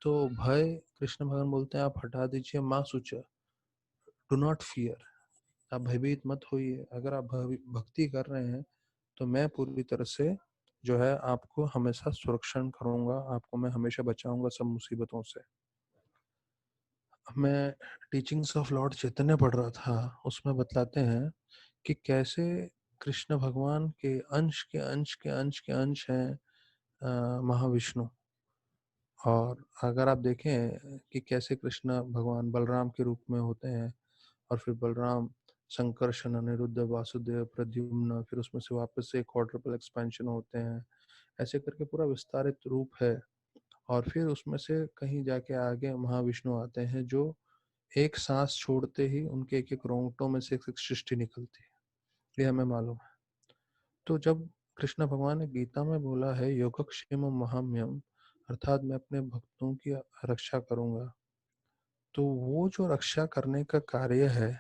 Speaker 1: तो भय कृष्ण भगवान बोलते हैं आप हटा दीजिए, माँ सुच, डू नॉट फियर, आप भयभीत मत होइए। अगर आप भक्ति कर रहे हैं तो मैं पूरी तरह से जो है आपको हमेशा सुरक्षण करूंगा, आपको मैं हमेशा बचाऊंगा सब मुसीबतों से। मैं टीचिंग्स ऑफ लॉर्ड चैतन्य पढ़ रहा था, उसमें बतलाते हैं कि कैसे कृष्ण भगवान के अंश के अंश के अंश के अंश हैं महाविष्णु। और अगर आप देखें कि कैसे कृष्ण भगवान बलराम के रूप में होते हैं और फिर बलराम संकर्षण अनिरुद्ध वासुदेव प्रद्युम्न, फिर उसमें से वापस से क्वाड्रुपल एक्सपेंशन होते हैं, ऐसे करके पूरा विस्तारित रूप है। और फिर उसमें से कहीं जाके आगे महाविष्णु आते हैं जो एक सांस छोड़ते ही उनके एक एक रोंगटों में से एक एक सृष्टि निकलती है। ये हमें मालूम है। तो जब कृष्ण भगवान ने गीता में बोला है योगक्षेमम महाम्यम, अर्थात मैं अपने भक्तों की रक्षा करूंगा, तो वो जो रक्षा करने का कार्य है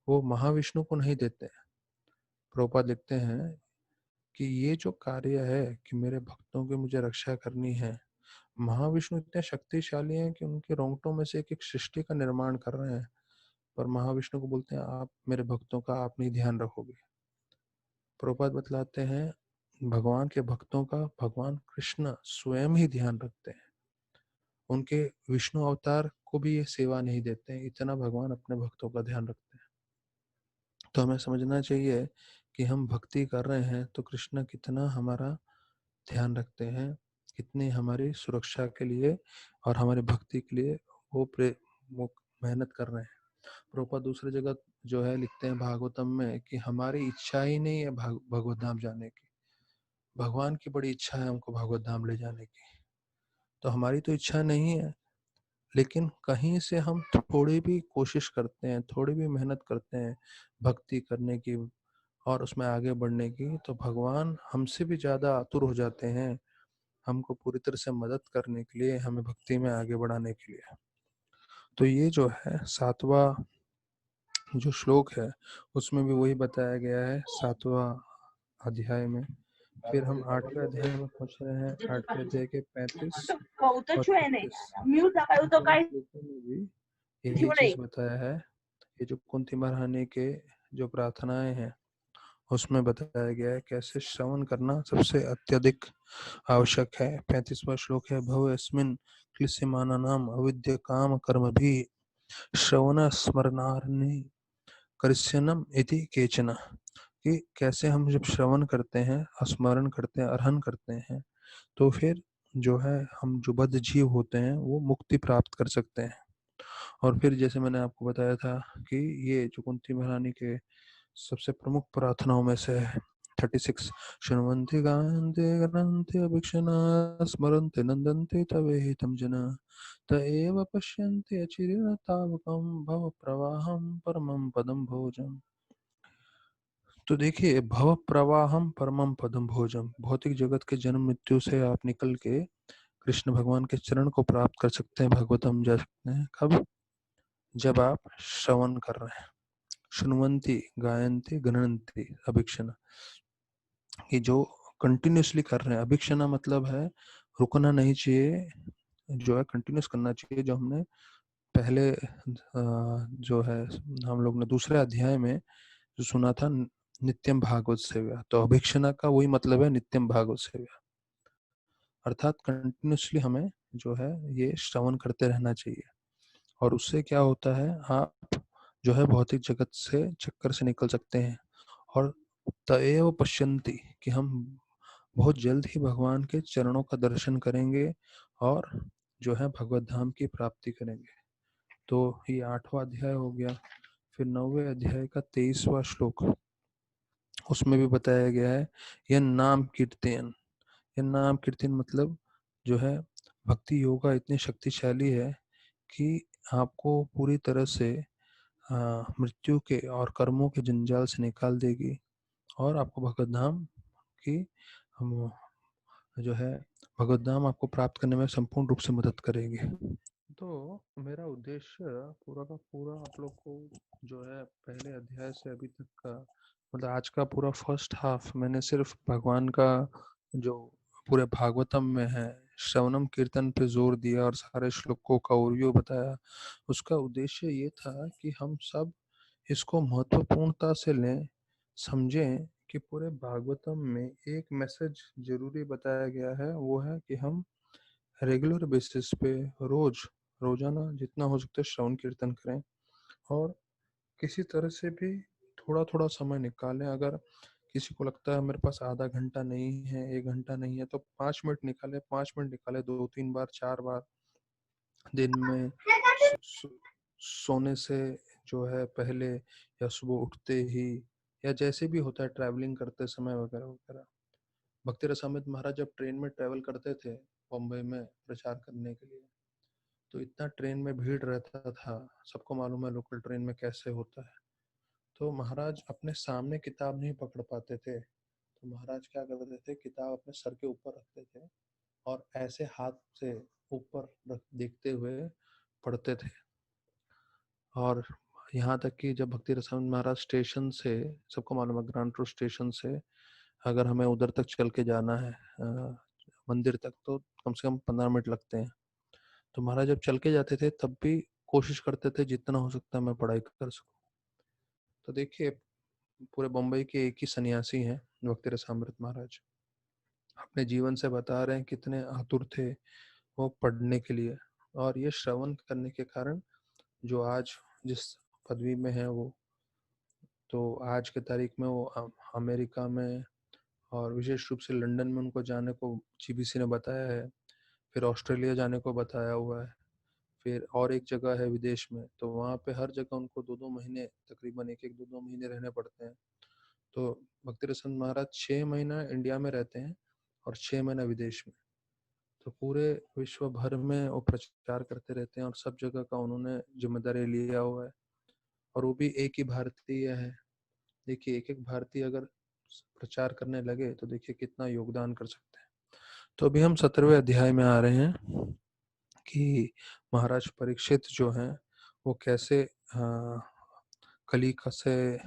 Speaker 1: वो महाविष्णु को नहीं देते हैं। प्रभुपाद लिखते हैं कि ये जो कार्य है कि मेरे भक्तों की मुझे रक्षा करनी है, महाविष्णु इतने शक्तिशाली हैं कि उनके रोंगटों में से एक एक सृष्टि का निर्माण कर रहे हैं, पर महाविष्णु को बोलते हैं आप मेरे भक्तों का आप नहीं ध्यान रखोगे। प्रभुपाद बतलाते हैं भगवान के भक्तों का भगवान कृष्ण स्वयं ही ध्यान रखते हैं, उनके विष्णु अवतार को भी ये सेवा नहीं देते हैं, इतना भगवान अपने भक्तों का ध्यान रखते हैं। तो हमें समझना चाहिए कि हम भक्ति कर रहे हैं तो कृष्ण कितना हमारा ध्यान रखते हैं, कितनी हमारी सुरक्षा के लिए और हमारी भक्ति के लिए वो मेहनत कर रहे हैं। प्रभुपाद दूसरी जगह जो है लिखते हैं भागवतम में कि हमारी इच्छा ही नहीं है भगवत धाम जाने की, भगवान की बड़ी इच्छा है हमको भगवत धाम ले जाने की। तो हमारी तो इच्छा नहीं है, लेकिन कहीं से हम थोड़ी भी कोशिश करते हैं, थोड़ी भी मेहनत करते हैं भक्ति करने की और उसमें आगे बढ़ने की, तो भगवान हमसे भी ज़्यादा आतुर हो जाते हैं हमको पूरी तरह से मदद करने के लिए, हमें भक्ति में आगे बढ़ाने के लिए। तो ये जो है 7वां जो श्लोक है उसमें भी वही बताया गया है 7वां अध्याय में। फिर हम 8वें अध्याय में पहुंच रहे हैं, 8वें अध्याय के 35 और 36 दोनों श्लोकों में भी यही चीज बताया है। ये जो कुंती महारानी के जो प्रार्थनाएं हैं उसमें बताया गया है कैसे श्रवण करना सबसे अत्यधिक आवश्यक है। 35वां श्लोक है भव अस्मिन् क्लिश्यमानानाम अविद्य काम कर्म भी श्रवण स्मरणार्नि करिष्यनम इति केचन, कि कैसे हम जब श्रवण करते हैं, स्मरण करते हैं, अर्हन करते हैं, तो फिर जो है हम जो बद्ध जीव होते हैं वो मुक्ति प्राप्त कर सकते हैं। और फिर जैसे मैंने आपको बताया था कि ये जो कुंती महारानी के सबसे प्रमुख प्रार्थनाओं में से है 36, शृण्वन्ति गायन्ति गणन्ति अभिक्षणा स्मरन्ति नन्दन्ति तवेहितं जना त एव पश्यन्ति अचिरेण तावकं भव प्रवाहं परमं पदं भोजम्। तो देखिए भव प्रवाहम परमम पदम भोजम, भौतिक जगत के जन्म मृत्यु से आप निकल के कृष्ण भगवान के चरण को प्राप्त कर सकते हैं, भगवतम जा सकते हैं। कब? जब आप श्रवण कर रहे हैं। शुण्वन्ति गायन्ति गणन्ति अभिक्षण, कि जो कंटिन्यूसली कर रहे हैं। अभिक्षण मतलब है रुकना नहीं चाहिए, जो है कंटिन्यूस करना चाहिए। जो हमने पहले जो है हम लोग ने दूसरे अध्याय में जो सुना था नित्यम भागवत सेव्या, तो अभिक्षणा का वही मतलब है नित्यम भागवत सेव्या, अर्थात कंटिन्यूसली हमें जो है ये श्रवण करते रहना चाहिए। और उससे क्या होता है आप जो है भौतिक जगत से चक्कर से निकल सकते हैं। और तएव पश्यन्ति, कि हम बहुत जल्द ही भगवान के चरणों का दर्शन करेंगे और जो है भगवत धाम की प्राप्ति करेंगे। तो ये 8वां अध्याय हो गया। फिर 9वें अध्याय का 23वां श्लोक, उसमें भी बताया गया है यह नाम कीर्तन। यह नाम कीर्तन मतलब जो है भक्ति योगा इतनी शक्तिशाली है कि आपको पूरी तरह से मृत्यु के और कर्मों के जंजाल से निकाल देगी और आपको भगवत धाम की हम जो है भगवत धाम आपको प्राप्त करने में संपूर्ण रूप से मदद करेगी। तो मेरा उद्देश्य पूरा का पूरा आप लोग को जो है पहले अध्याय से अभी तक का, मतलब आज का पूरा फर्स्ट हाफ मैंने सिर्फ भगवान का जो पूरे भागवतम में है श्रवणम कीर्तन पे जोर दिया और सारे श्लोकों का ओवरव्यू बताया। उसका उद्देश्य ये था कि हम सब इसको महत्वपूर्णता से लें, समझें कि पूरे भागवतम में एक मैसेज जरूरी बताया गया है, वो है कि हम रेगुलर बेसिस पे रोजाना जितना हो सकता है श्रवण कीर्तन करें और किसी तरह से भी थोड़ा थोड़ा समय निकालें। अगर किसी को लगता है मेरे पास आधा घंटा नहीं है, 1 घंटा नहीं है, तो 5 मिनट निकाले, 5 मिनट निकाले 2-3 बार 4 बार दिन में सोने से जो है पहले या सुबह उठते ही या जैसे भी होता है ट्रैवलिंग करते समय वगैरह वगैरह। भक्ति रसामृत महाराज जब ट्रेन में ट्रैवल करते थे बॉम्बे में प्रचार करने के लिए, तो इतना ट्रेन में भीड़ रहता था, सबको मालूम है लोकल ट्रेन में कैसे होता है। तो महाराज अपने सामने किताब नहीं पकड़ पाते थे, तो महाराज क्या करते थे, किताब अपने सर के ऊपर रखते थे और ऐसे हाथ से ऊपर देखते हुए पढ़ते थे। और यहाँ तक कि जब भक्ति रसानंद महाराज स्टेशन से, सबको मालूम है ग्रांड ट्रू स्टेशन से अगर हमें उधर तक चल के जाना है मंदिर तक, तो कम से कम 15 मिनट लगते हैं। तो महाराज जब चल के जाते थे तब भी कोशिश करते थे जितना हो सकता है मैं पढ़ाई कर सकूं। तो देखिए, पूरे बम्बई के एक ही सन्यासी हैं भक्ति रसामृत महाराज, अपने जीवन से बता रहे हैं कितने आतुर थे वो पढ़ने के लिए। और ये श्रवण करने के कारण जो आज जिस पदवी में है वो, तो आज के तारीख में वो अमेरिका में और विशेष रूप से लंदन में उनको जाने को जीबीसी ने बताया है। फिर ऑस्ट्रेलिया जाने को बताया हुआ है। फिर और एक जगह है विदेश में, तो वहाँ पे हर जगह उनको 2-2 महीने, तकरीबन 1-1 2-2 महीने रहने पड़ते हैं। तो भक्ति रसंत महाराज 6 महीना इंडिया में रहते हैं और 6 महीना विदेश में। तो पूरे विश्व भर में वो प्रचार करते रहते हैं और सब जगह का उन्होंने जिम्मेदारी लिया हुआ है। और वो भी एक ही भारतीय है। देखिए, एक एक भारतीय अगर प्रचार करने लगे तो देखिए कितना योगदान कर सकते हैं। तो अभी हम 17वें अध्याय में आ रहे हैं कि महाराज परीक्षित जो हैं वो कैसे कली से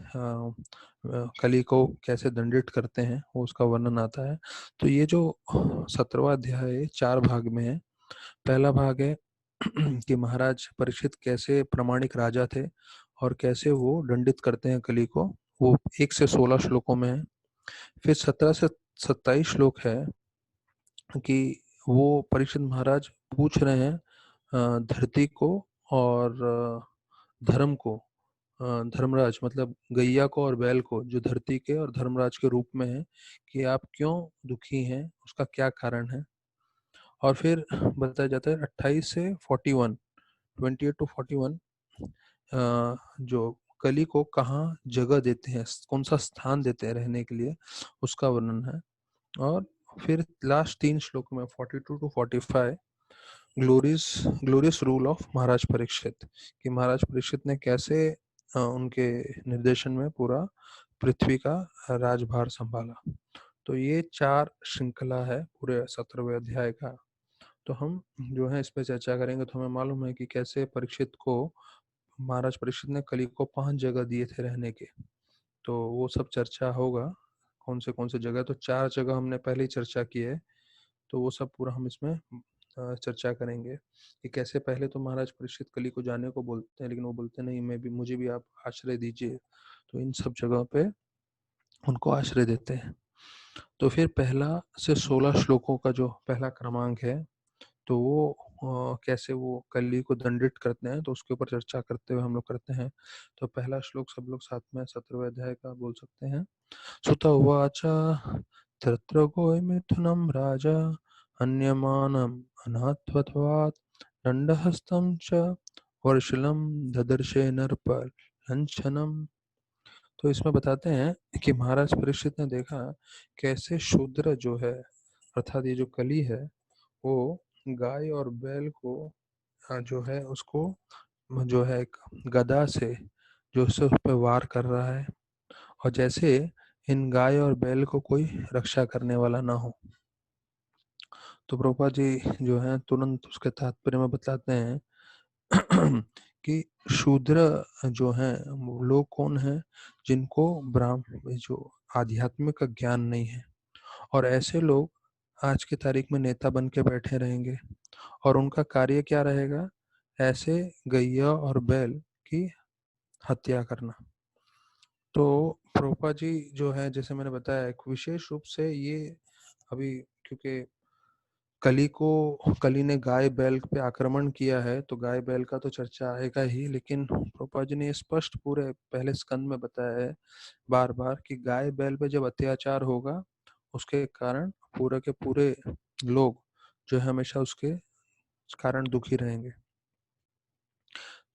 Speaker 1: कली को कैसे दंडित करते हैं, वो उसका वर्णन आता है। तो ये जो 17वां अध्याय है 4 भाग में है। पहला भाग है कि महाराज परीक्षित कैसे प्रामाणिक राजा थे और कैसे वो दंडित करते हैं कली को, वो 1 से 16 श्लोकों में है। फिर 17 से 27 श्लोक है कि वो परीक्षित महाराज पूछ रहे हैं धरती को और धर्म को, धर्मराज मतलब गैया को और बैल को, जो धरती के और धर्मराज के रूप में है, कि आप क्यों दुखी हैं, उसका क्या कारण है। और फिर बताया जाता है 28 से 41, 28 to 41 जो कली को कहाँ जगह देते हैं, कौन सा स्थान देते हैं रहने के लिए, उसका वर्णन है। और फिर लास्ट 3 श्लोक में 42 to 45 glorious glorious rule of Maharaj Parikshit, कि महाराज परीक्षित ने कैसे उनके निर्देशन में पूरा पृथ्वी का राजभार संभाला। तो ये 4 श्रृंखला है पूरे 17वें अध्याय का। तो हम जो है इस पे चर्चा करेंगे। तो हमें मालूम है कि कैसे परीक्षित को महाराज परीक्षित ने कली को 5 जगह दिए थे रहने के, तो वो सब चर्चा होगा कौन से जगह। तो 4 जगह हमने पहले ही चर्चा की है, तो वो सब पूरा हम इसमें चर्चा करेंगे कि कैसे पहले तो महाराज परीक्षित कली को जाने को बोलते हैं, लेकिन वो बोलते नहीं, मैं भी, मुझे भी आप आश्रय दीजिए। तो इन सब जगह पे उनको आश्रय देते हैं। तो फिर 1 से 16 श्लोकों का जो पहला क्रमांक है, तो वो कैसे वो कली को दंडित करते हैं, तो उसके ऊपर चर्चा करते हुए हम लोग करते हैं। तो पहला श्लोक सब लोग साथ में 17वें अध्याय का बोल सकते हैं। सुत उवाच तत्र गोमिथुनं राजा हन्यमानम् अनाथत्वात् दण्डहस्तं च वर्षिलं ददर्शे नरपलञ्छनम्। तो इसमें बताते हैं कि महाराज परीक्षित ने देखा कैसे शूद्र जो है, अर्थात ये जो कली है, वो गाय और बैल को जो है उसको जो है एक गदा से जो उससे उस पर वार कर रहा है, और जैसे इन गाय और बैल को कोई रक्षा करने वाला ना हो। तो प्रभुपाद जी जो है तुरंत उसके तात्पर्य में बताते हैं कि शूद्र जो हैं वो लोग कौन हैं, जिनको ब्राह्मण जो आध्यात्मिक ज्ञान नहीं है, और ऐसे लोग आज की तारीख में नेता बन के बैठे रहेंगे। और उनका कार्य क्या रहेगा, ऐसे गैया और बैल की हत्या करना। तो प्रोपा जी जो है, जैसे मैंने बताया, एक विशेष रूप से ये अभी, क्योंकि कली ने गाय बैल पे आक्रमण किया है, तो गाय बैल का तो चर्चा आएगा ही, लेकिन प्रोपा जी ने स्पष्ट पूरे पहले स्कंद में बताया है बार बार कि गाय बैल पे जब अत्याचार होगा, उसके कारण पूरे के पूरे लोग जो है हमेशा उसके कारण दुखी रहेंगे।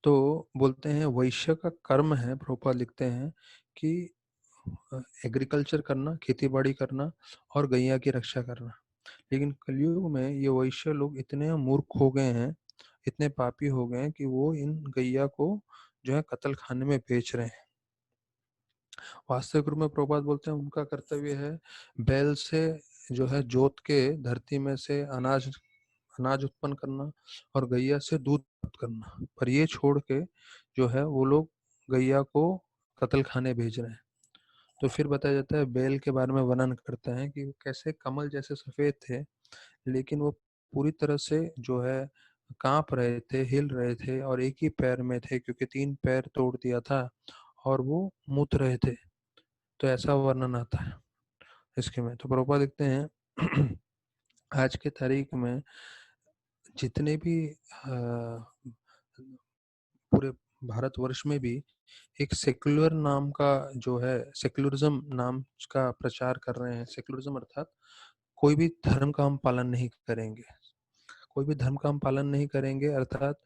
Speaker 1: तो बोलते हैं वैश्य का कर्म है, प्रोपा लिखते हैं कि एग्रीकल्चर करना, खेती बाड़ी करना और गैया की रक्षा करना। लेकिन कलयुग में ये वैश्य लोग इतने मूर्ख हो गए हैं, इतने पापी हो गए हैं कि वो इन गैया को जो है कत्ल खाने में बेच रहे हैं। वास्तविक रूप में प्रभुपाद बोलते हैं उनका कर्तव्य है बैल से जो है जोत के धरती में से अनाज अनाज उत्पन्न करना और गैया से दूध प्राप्त करना, पर ये छोड़ के जो है वो लोग गैया को कत्ल खाने भेज रहे हैं। तो फिर बताया जाता है बैल के बारे में वर्णन करते हैं कि वो कैसे कमल जैसे सफेद थे, लेकिन वो पूरी तरह से जो है कांप रहे थे, हिल रहे थे और एक ही पैर में थे क्योंकि 3 पैर तोड़ दिया था और वो मूत रहे थे। तो ऐसा वर्णन आता है इसके में। तो प्रभुपाद लिखते हैं आज के तारीख में जितने भी पूरे भारतवर्ष में भी एक सेक्युलर नाम का जो है सेक्युलरिज्म नाम का प्रचार कर रहे हैं। सेक्युलरिज्म अर्थात कोई भी धर्म का हम पालन नहीं करेंगे, कोई भी धर्म का हम पालन नहीं करेंगे, अर्थात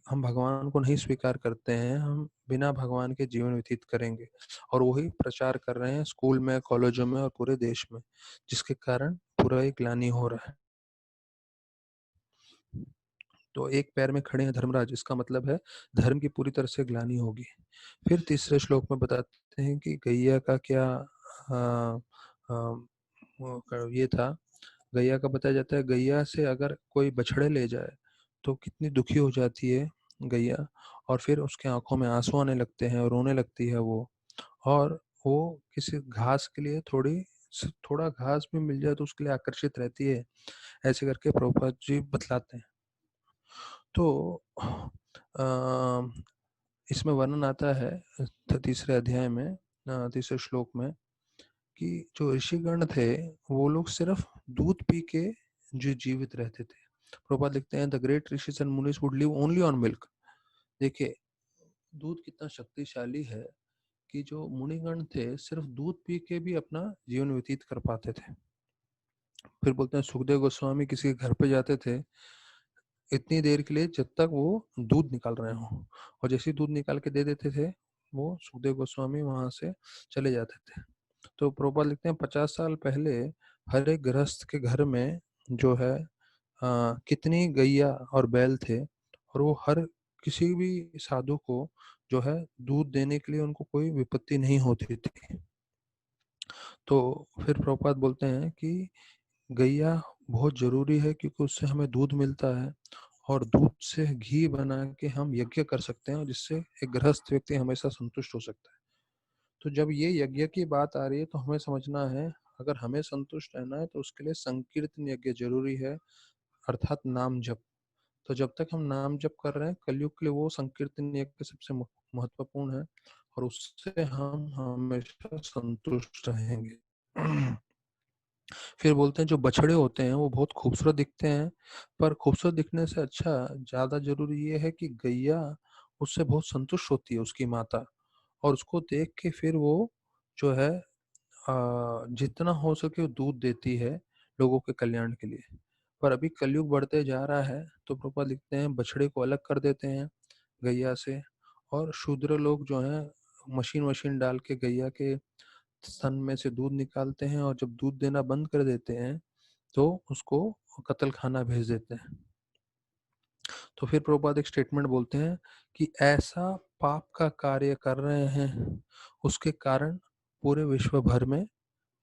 Speaker 1: हम भगवान को नहीं स्वीकार करते हैं, हम बिना भगवान के जीवन व्यतीत करेंगे और वही प्रचार कर रहे हैं स्कूल में, कॉलेजों में और पूरे देश में, जिसके कारण पूरा एक ग्लानि हो रहा है। तो एक पैर में खड़े हैं धर्मराज, इसका मतलब है धर्म की पूरी तरह से ग्लानि होगी। फिर तीसरे श्लोक में बताते हैं कि गैया का क्या आ, आ, ये था। गैया का बताया जाता है गैया से अगर कोई बछड़े ले जाए तो कितनी दुखी हो जाती है गैया, और फिर उसके आंखों में आंसू आने लगते हैं और रोने लगती है वो, और वो किसी घास के लिए थोड़ा घास भी मिल जाए तो उसके लिए आकर्षित रहती है। ऐसे करके प्रभुपाद जी बतलाते हैं। तो इसमें वर्णन आता है तीसरे अध्याय में, तीसरे श्लोक में, कि जो ऋषिगण थे वो लोग सिर्फ दूध पी के जो जीवित रहते थे। प्रभुपाद लिखते हैं the great rishis and मुनीज would live only on milk. देखिए दूध कितना शक्तिशाली है कि जो मुनिगण थे सिर्फ दूध पी के भी अपना जीवन व्यतीत कर पाते थे। फिर बोलते हैं सुखदेव गोस्वामी किसी के घर पे जाते थे इतनी देर के लिए जब तक वो दूध निकाल रहे हो, और जैसे ही दूध निकाल के दे देते थे वो सुखदेव गोस्वामी वहां से चले जाते थे। तो प्रभुपाद लिखते हैं 50 साल पहले हर एक गृहस्थ के घर में जो है कितनी गैया और बैल थे, और वो हर किसी भी साधु को जो है दूध देने के लिए उनको कोई विपत्ति नहीं होती थी। तो फिर प्रभुपाद बोलते हैं कि गैया बहुत जरूरी है क्योंकि उससे हमें दूध मिलता है और दूध से घी बना के हम यज्ञ कर सकते हैं जिससे एक गृहस्थ व्यक्ति हमेशा संतुष्ट हो सकता है। तो जब ये यज्ञ की बात आ रही है तो हमें समझना है अगर हमें संतुष्ट रहना है तो उसके लिए संकीर्तन यज्ञ जरूरी है, अर्थात नाम जप। तो जब तक हम नाम जप कर रहे हैं कलयुग के लिए वो संकीर्तन यज्ञ सबसे महत्वपूर्ण है और उससे हम हमेशा संतुष्ट रहेंगे। फिर बोलते हैं जो बछड़े होते हैं वो बहुत खूबसूरत दिखते हैं, पर खूबसूरत दिखने से अच्छा ज्यादा जरूरी ये है कि गैया उससे बहुत संतुष्ट होती है उसकी माता, और उसको देख के फिर वो जो है जितना हो सके वो दूध देती है लोगों के कल्याण के लिए। पर अभी कलयुग बढ़ते जा रहा है तो प्रभुपाद लिखते हैं बछड़े को अलग कर देते हैं गैया से, और शूद्र लोग जो हैं मशीन वशीन डाल के गैया के स्तन में से दूध निकालते हैं, और जब दूध देना बंद कर देते हैं तो उसको कत्ल खाना भेज देते हैं। तो फिर प्रभुपाद एक स्टेटमेंट बोलते हैं कि ऐसा पाप का कार्य कर रहे हैं उसके कारण पूरे विश्व भर में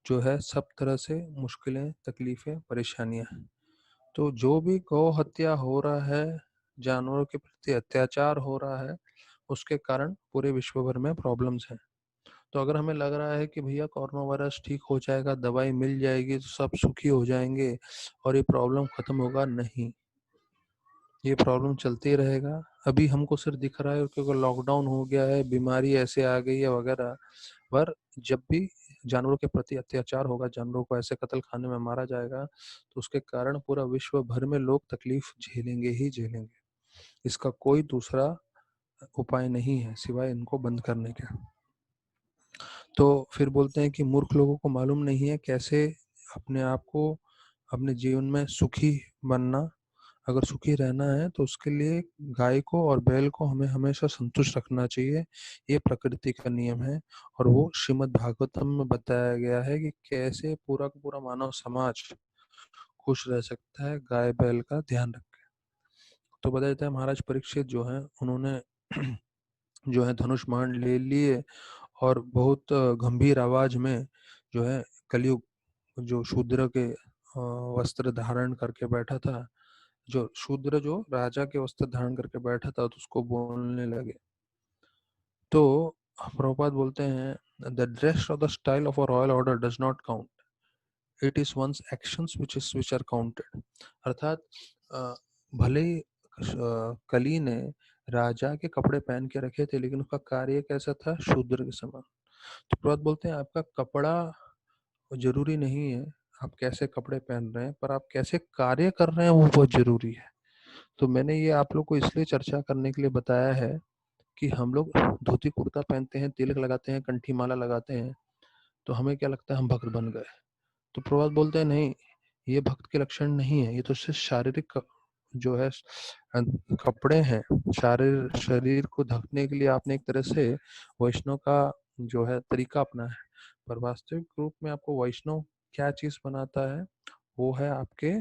Speaker 1: जो है सब तरह से मुश्किलें, तकलीफें, परेशानियां हैं। तो जो भी गौ हत्या हो रहा है, जानवरों के प्रति अत्याचार हो रहा है, उसके कारण पूरे विश्व भर में प्रॉब्लम्स हैं। तो अगर हमें लग रहा है कि भैया कोरोना वायरस ठीक हो जाएगा, दवाई मिल जाएगी तो सब सुखी हो जाएंगे और ये प्रॉब्लम खत्म होगा, नहीं, ये प्रॉब्लम चलते ही रहेगा। अभी हमको सिर्फ दिख रहा है क्योंकि लॉकडाउन हो गया है, बीमारी ऐसे आ गई है वगैरह, पर जब भी जानवरों के प्रति अत्याचार होगा, जानवरों को ऐसे कत्ल खाने में मारा जाएगा, तो उसके कारण पूरा विश्व भर में लोग तकलीफ झेलेंगे ही झेलेंगे। इसका कोई दूसरा उपाय नहीं है सिवाय इनको बंद करने के। तो फिर बोलते हैं कि मूर्ख लोगों को मालूम नहीं है कैसे अपने आप को अपने जीवन में सुखी बनना। अगर सुखी रहना है तो उसके लिए गाय को और बैल को हमें हमेशा संतुष्ट रखना चाहिए, ये प्रकृति का नियम है। और वो श्रीमद् भागवतम में बताया गया है कि कैसे पूरा का पूरा मानव समाज खुश रह सकता है गाय बैल का ध्यान रख के। तो बताया जाता है महाराज परीक्षित जो है उन्होंने जो है धनुष बाण ले लिए और बहुत गंभीर आवाज में जो है कलयुग जो शूद्र के वस्त्र धारण करके बैठा था, जो शूद्र जो राजा के वस्त्र धारण करके बैठा था, तो उसको बोलने लगे। तो प्रभुपाद बोलते हैं द ड्रेस और the style of a royal order does not count, it is one's actions which are counted. अर्थात भले ही कली ने राजा के कपड़े पहन के रखे थे, लेकिन उसका कार्य कैसा था? शूद्र के समान। तो प्रभुपाद बोलते हैं आपका कपड़ा जरूरी नहीं है, आप कैसे कपड़े पहन रहे हैं, पर आप कैसे कार्य कर रहे हैं वो बहुत जरूरी है। तो मैंने ये आप लोग को इसलिए चर्चा करने के लिए बताया है कि हम लोग धोती कुर्ता पहनते हैं, तिलक लगाते हैं, कंठी माला लगाते हैं, तो हमें क्या लगता है हम भक्त बन गए। तो प्रभात बोलते हैं नहीं, ये भक्त के लक्षण नहीं है, ये तो सिर्फ शारीरिक जो है कपड़े हैं। शरीर को ढकने के लिए आपने एक तरह से वैष्णव का जो है तरीका अपना है, पर वास्तविक रूप में आपको वैष्णव क्या चीज बनाता है? वो है आपके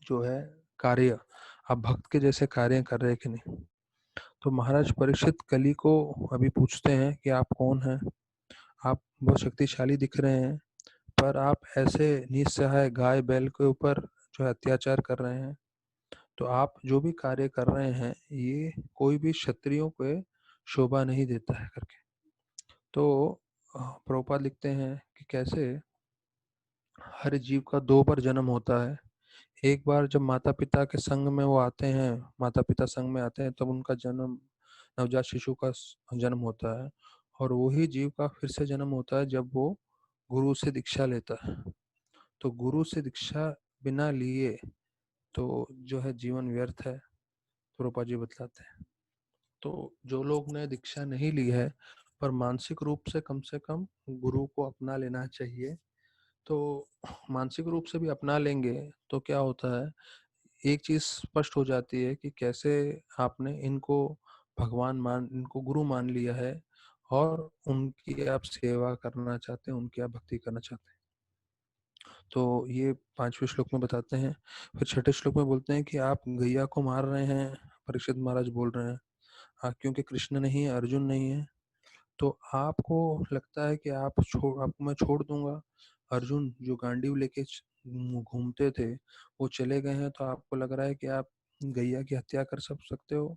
Speaker 1: जो है कार्य, आप भक्त के जैसे कार्य कर रहे हैं कि नहीं। तो महाराज परीक्षित कली को अभी पूछते हैं कि आप कौन हैं? आप बहुत शक्तिशाली दिख रहे हैं, पर आप ऐसे निस्सहाय गाय बैल के ऊपर जो है अत्याचार कर रहे हैं। तो आप जो भी कार्य कर रहे हैं ये कोई भी क्षत्रियों को शोभा नहीं देता है करके। तो प्रभुपाद लिखते हैं कि कैसे हर जीव का दो बार जन्म होता है। एक बार जब माता पिता के संग में वो आते हैं, माता पिता संग में आते हैं, तब उनका जन्म, नवजात शिशु का जन्म होता है। और वही जीव का फिर से जन्म होता है जब वो गुरु से दीक्षा लेता है। तो गुरु से दीक्षा बिना लिए तो जो है जीवन व्यर्थ है, रूपा जी बतलाते हैं। तो जो लोग ने दीक्षा नहीं ली है, पर मानसिक रूप से कम गुरु को अपना लेना चाहिए। तो मानसिक रूप से भी अपना लेंगे तो क्या होता है, एक चीज स्पष्ट हो जाती है कि कैसे आपने इनको इनको गुरु मान लिया है और उनकी आप सेवा करना चाहते हैं, उनकी आप भक्ति करना चाहते हैं। तो ये 5वें श्लोक में बताते हैं। फिर 6ठे श्लोक में बोलते हैं कि आप गैया को मार रहे हैं। परीक्षित महाराज बोल रहे हैं हाँ, क्योंकि कृष्ण नहीं है, अर्जुन नहीं है, तो आपको लगता है कि आपको मैं छोड़ दूंगा। अर्जुन जो गांडीव लेके घूमते थे वो चले गए हैं, तो आपको लग रहा है कि आप गैया की हत्या कर सकते हो,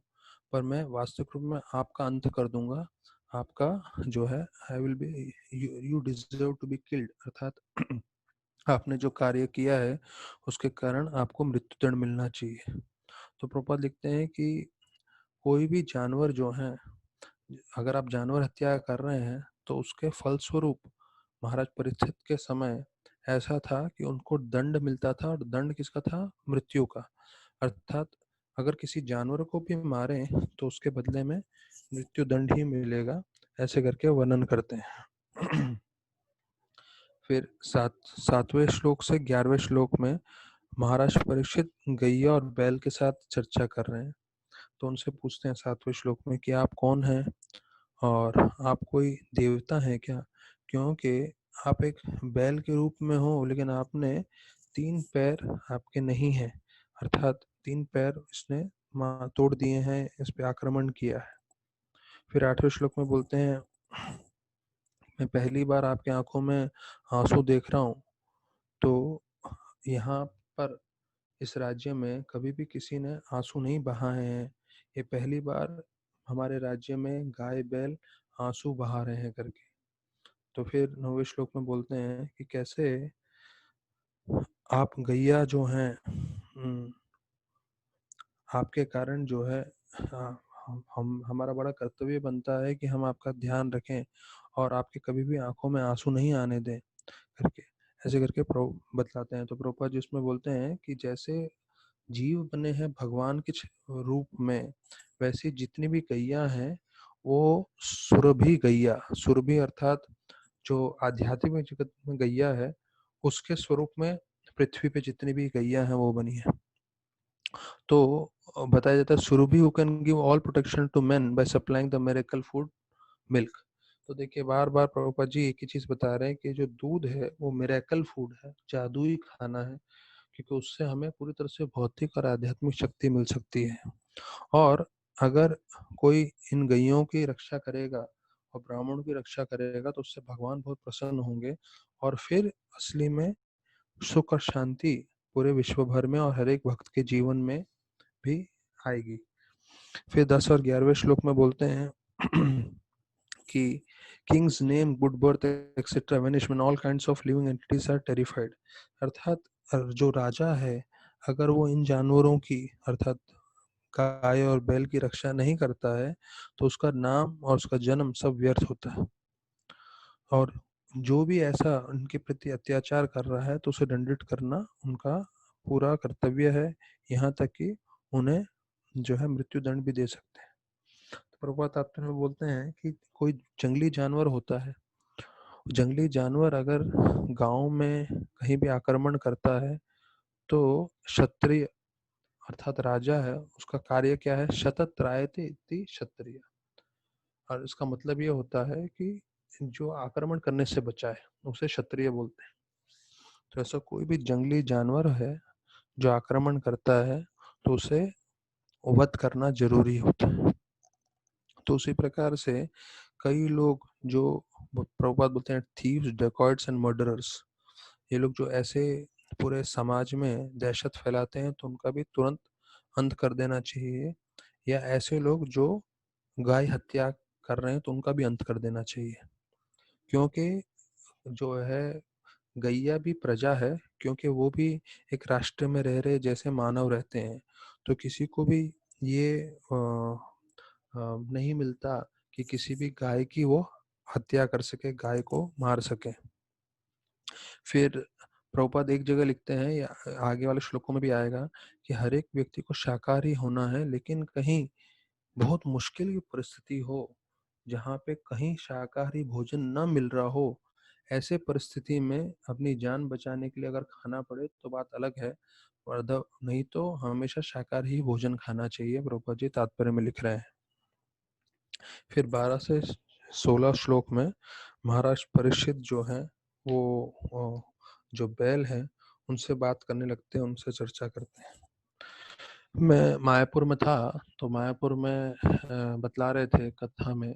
Speaker 1: पर मैं वास्तविक रूप में आपका अंत कर दूंगा। आपका जो है I will be, you deserve to be killed, अर्थात आपने जो कार्य किया है उसके कारण आपको मृत्यु दंड मिलना चाहिए। तो प्रभुपाद लिखते हैं कि कोई भी जानवर जो है, अगर आप जानवर हत्या कर रहे हैं तो उसके फलस्वरूप महाराज परीक्षित के समय ऐसा था कि उनको दंड मिलता था, और दंड किसका था? मृत्यु का। अर्थात अगर किसी जानवर को भी मारे तो उसके बदले में मृत्यु दंड ही मिलेगा, ऐसे करके वर्णन करते हैं। फिर 7वें श्लोक से 11वें श्लोक में महाराज परीक्षित गैया और बैल के साथ चर्चा कर रहे हैं। तो उनसे पूछते हैं 7वें श्लोक में कि आप कौन हैं और आप कोई देवता हैं क्या? क्योंकि आप एक बैल के रूप में हो, लेकिन आपने 3 पैर आपके नहीं हैं, अर्थात 3 पैर इसने तोड़ दिए हैं, इस पे आक्रमण किया है। फिर 8वें श्लोक में बोलते हैं मैं पहली बार आपके आंखों में आंसू देख रहा हूँ। तो यहाँ पर इस राज्य में कभी भी किसी ने आंसू नहीं बहाए हैं, ये पहली बार हमारे राज्य में गाय बैल आंसू बहा रहे हैं करके। तो फिर 9वें श्लोक में बोलते हैं कि कैसे आप गैया जो हैं, आपके कारण जो है हम हमारा बड़ा कर्तव्य बनता है कि हम आपका ध्यान रखें और आपके कभी भी आंखों में आंसू नहीं आने दें करके, ऐसे करके प्रभु बतलाते हैं। तो प्रभुपाद जी उसमें बोलते हैं कि जैसे जीव बने हैं भगवान के रूप में, वैसी जितनी भी गैया हैं वो सुरभि गैया, सुरभि अर्थात जो आध्यात्मिक जगत में गैया है उसके स्वरूप में पृथ्वी पे जितनी भी गैया हैं वो बनी है। तो बताया जाता है Surabhi who can give all protection to men by supplying the miracle food milk. तो देखिए बार बार प्रभुपाद जी एक ही चीज बता रहे हैं कि जो दूध है वो मिरेकल फूड है, जादुई खाना है, क्योंकि उससे हमें पूरी तरह से भौतिक और आध्यात्मिक शक्ति मिल सकती है। और अगर कोई इन गैयों की रक्षा करेगा और ब्राह्मणों की रक्षा करेगा तो उससे भगवान बहुत प्रसन्न होंगे और फिर असली में सुख और शांति पूरे विश्व भर में और हर एक भक्त के जीवन में भी आएगी। फिर 10 और 11वें श्लोक में बोलते हैं कि king's name good birth etcetera vanish when all kinds of living entities are terrified. अर्थात जो राजा है अगर वो इन जानवरों की अर्थात गाय और बैल की रक्षा नहीं करता है तो उसका नाम और उसका जन्म सब व्यर्थ होता है और जो भी ऐसा उनके प्रति अत्याचार कर रहा है तो उसे दंडित करना उनका पूरा कर्तव्य है, यहाँ तक कि उन्हें जो है मृत्यु दंड भी दे सकते हैं। तो प्रभुपाद तात्पर्य में बोलते हैं कि कोई जंगली जानवर होता है, जंगली जानवर अगर गांव में कहीं भी आक्रमण करता है तो क्षत्रिय अर्थात राजा है उसका कार्य क्या है, शतत त्रायते इति क्षत्रिय। और इसका मतलब ये होता है कि जो आक्रमण करने से बचाए उसे क्षत्रिय बोलते हैं। तो ऐसा कोई भी जंगली जानवर है जो आक्रमण करता है तो उसे वध करना जरूरी होता है। तो उसी प्रकार से कई लोग जो प्रभुपाद बोलते हैं थीव्स डेकॉइट्स एंड मर्डरर्स, ये लोग जो ऐसे पूरे समाज में दहशत फैलाते हैं तो उनका भी तुरंत अंत कर देना चाहिए, या ऐसे लोग जो गाय हत्या कर रहे हैं तो उनका भी अंत कर देना चाहिए। क्योंकि जो है गैया भी प्रजा है, क्योंकि वो भी एक राष्ट्र में रह रहे जैसे मानव रहते हैं, तो किसी को भी ये नहीं मिलता कि किसी भी गाय की वो हत्या कर सके, गाय को मार सके। फिर प्रभुपाद एक जगह लिखते हैं या आगे वाले श्लोकों में भी आएगा कि हर एक व्यक्ति को शाकाहारी होना है, लेकिन कहीं बहुत मुश्किल की परिस्थिति हो जहाँ पे कहीं शाकाहारी भोजन न मिल रहा हो, ऐसे परिस्थिति में अपनी जान बचाने के लिए अगर खाना पड़े तो बात अलग है, वरना नहीं तो हमेशा शाकाहारी ही भोजन खाना चाहिए, प्रभुपाद जी तात्पर्य में लिख रहे हैं। फिर 12 से 16 श्लोक में महाराज परीक्षित जो है वो जो बैल है उनसे बात करने लगते हैं, उनसे चर्चा करते हैं। मैं मायापुर में था तो मायापुर में बतला रहे थे कथा में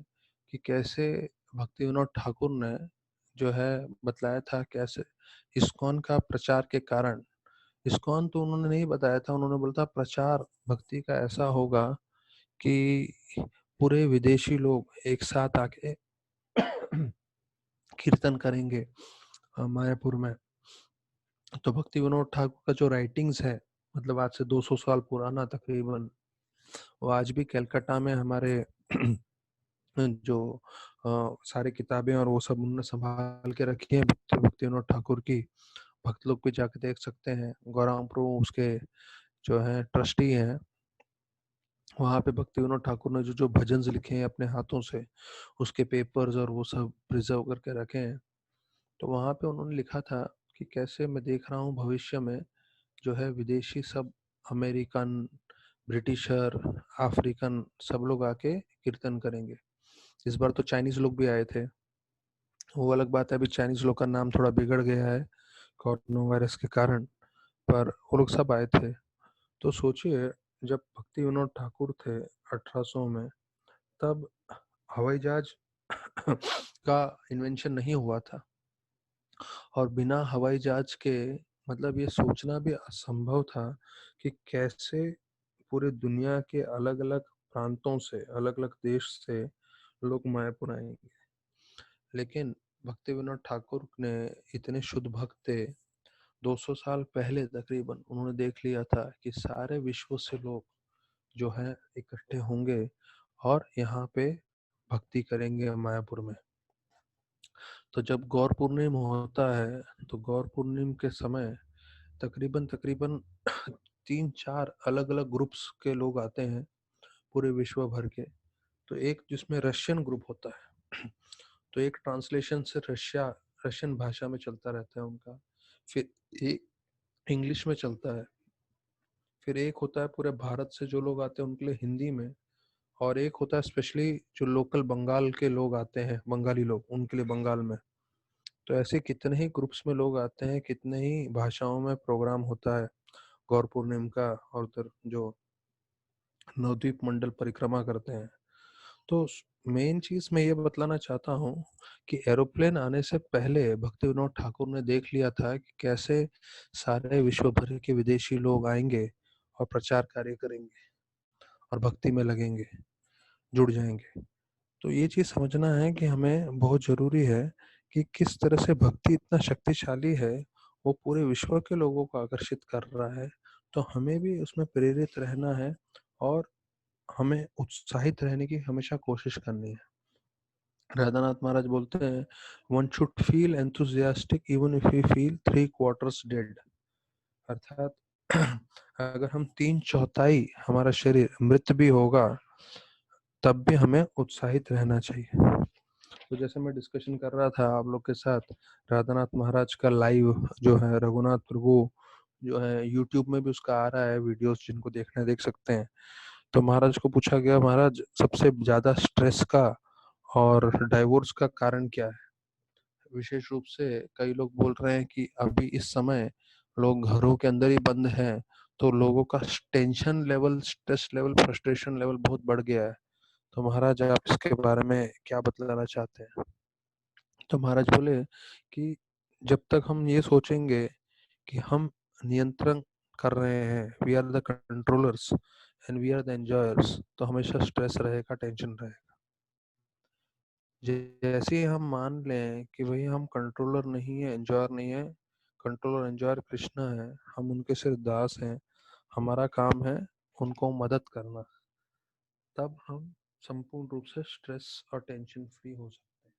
Speaker 1: कि कैसे भक्ति विनोद ठाकुर ने जो है बतलाया था कैसे इस्कॉन का प्रचार के कारण, इस्कॉन तो उन्होंने नहीं बताया था, उन्होंने बोला था प्रचार भक्ति का ऐसा होगा कि पूरे विदेशी लोग एक साथ आके कीर्तन करेंगे मायापुर में। तो भक्ति विनोद ठाकुर का जो राइटिंग्स है मतलब आज से 200 साल पुराना तकरीबन, वो आज भी कलकत्ता में हमारे जो सारी किताबें और वो सब उन्होंने संभाल के रखी है भक्ति विनोद ठाकुर की, भक्त लोग भी जाके देख सकते हैं। गौरांग प्रभु उसके जो है ट्रस्टी हैं, वहाँ पे भक्ति विनोद ठाकुर ने जो जो भजन लिखे हैं अपने हाथों से, उसके पेपर्स और वो सब प्रिजर्व करके रखे हैं। तो वहाँ पे उन्होंने लिखा था कि कैसे मैं देख रहा हूँ भविष्य में जो है विदेशी सब अमेरिकन, ब्रिटिशर, अफ्रीकन सब लोग आके कीर्तन करेंगे। इस बार तो चाइनीज लोग भी आए थे, वो अलग बात है, अभी चाइनीज लोग का नाम थोड़ा बिगड़ गया है कोरोना वायरस के कारण, पर वो लोग सब आए थे। तो सोचिए जब भक्ति विनोद ठाकुर थे 1800 में, तब हवाई जहाज का इन्वेंशन नहीं हुआ था और बिना हवाई जहाज के मतलब ये सोचना भी असंभव था कि कैसे पूरे दुनिया के अलग अलग प्रांतों से, अलग अलग देश से लोग मायापुर आएंगे। लेकिन भक्ति विनोद ठाकुर ने इतने शुद्ध भक्त थे, 200 साल पहले तकरीबन उन्होंने देख लिया था कि सारे विश्व से लोग जो है इकट्ठे होंगे और यहाँ पे भक्ति करेंगे मायापुर में। तो जब गौर पूर्णिमा होता है तो गौर पूर्णिमा के समय तकरीबन तकरीबन 3-4 अलग अलग ग्रुप्स के लोग आते हैं पूरे विश्व भर के। तो एक जिसमें रशियन ग्रुप होता है तो एक ट्रांसलेशन से रशियन भाषा में चलता रहता है उनका, फिर एक इंग्लिश में चलता है, फिर एक होता है पूरे भारत से जो लोग आते हैं उनके लिए हिंदी में, और एक होता है स्पेशली जो लोकल बंगाल के लोग आते हैं, बंगाली लोग, उनके लिए बंगाल में। तो ऐसे कितने ही ग्रुप्स में लोग आते हैं, कितने ही भाषाओं में प्रोग्राम होता है गौर पूर्णिमा का, और उधर जो नवद्वीप मंडल परिक्रमा करते हैं। तो मेन चीज मैं ये बतलाना चाहता हूँ कि एरोप्लेन आने से पहले भक्ति विनोद ठाकुर ने देख लिया था कि कैसे सारे विश्व भर के विदेशी लोग आएंगे और प्रचार कार्य करेंगे और भक्ति में लगेंगे, जुड़ जाएंगे। तो ये चीज समझना है कि हमें बहुत जरूरी है कि किस तरह से भक्ति इतना शक्तिशाली है, वो पूरे विश्व के लोगों को आकर्षित कर रहा है। तो हमें भी उसमें प्रेरित रहना है और हमें उत्साहित रहने की हमेशा कोशिश करनी है। राधानाथ महाराज बोलते हैं, one should feel enthusiastic even if you feel three quarters dead. अर्थात अगर हम तीन चौथाई हमारा शरीर मृत भी होगा तब भी हमें उत्साहित रहना चाहिए। तो जैसे मैं डिस्कशन कर रहा था आप लोग के साथ, राधानाथ महाराज का लाइव जो है रघुनाथ प्रभु जो है यूट्यूब में भी उसका आ रहा है वीडियोस, जिनको देखना है देख सकते हैं। तो महाराज को पूछा गया, महाराज सबसे ज्यादा स्ट्रेस का और डाइवोर्स का कारण क्या है? विशेष रूप से कई लोग बोल रहे हैं कि अभी इस समय लोग घरों के अंदर ही बंद हैं, तो लोगों का tension level, stress level, frustration level बहुत बढ़ गया है। तो महाराज आप इसके बारे में क्या बतलाना चाहते हैं? तो महाराज बोले कि जब तक हम ये सोचेंगे कि हम नियंत्रण कर रहे हैं, we are the controllers and we are the enjoyers, तो हमेशा स्ट्रेस रहेगा, टेंशन रहेगा। जैसे ही हम मान लें कि भाई हम कंट्रोलर नहीं है, एंजॉयर नहीं है, कंट्रोलर एंजॉयर कृष्णा है, हम उनके सिर्फ दास हैं, हमारा काम है उनको मदद करना, तब हम संपूर्ण रूप से स्ट्रेस और टेंशन फ्री हो सकते हैं।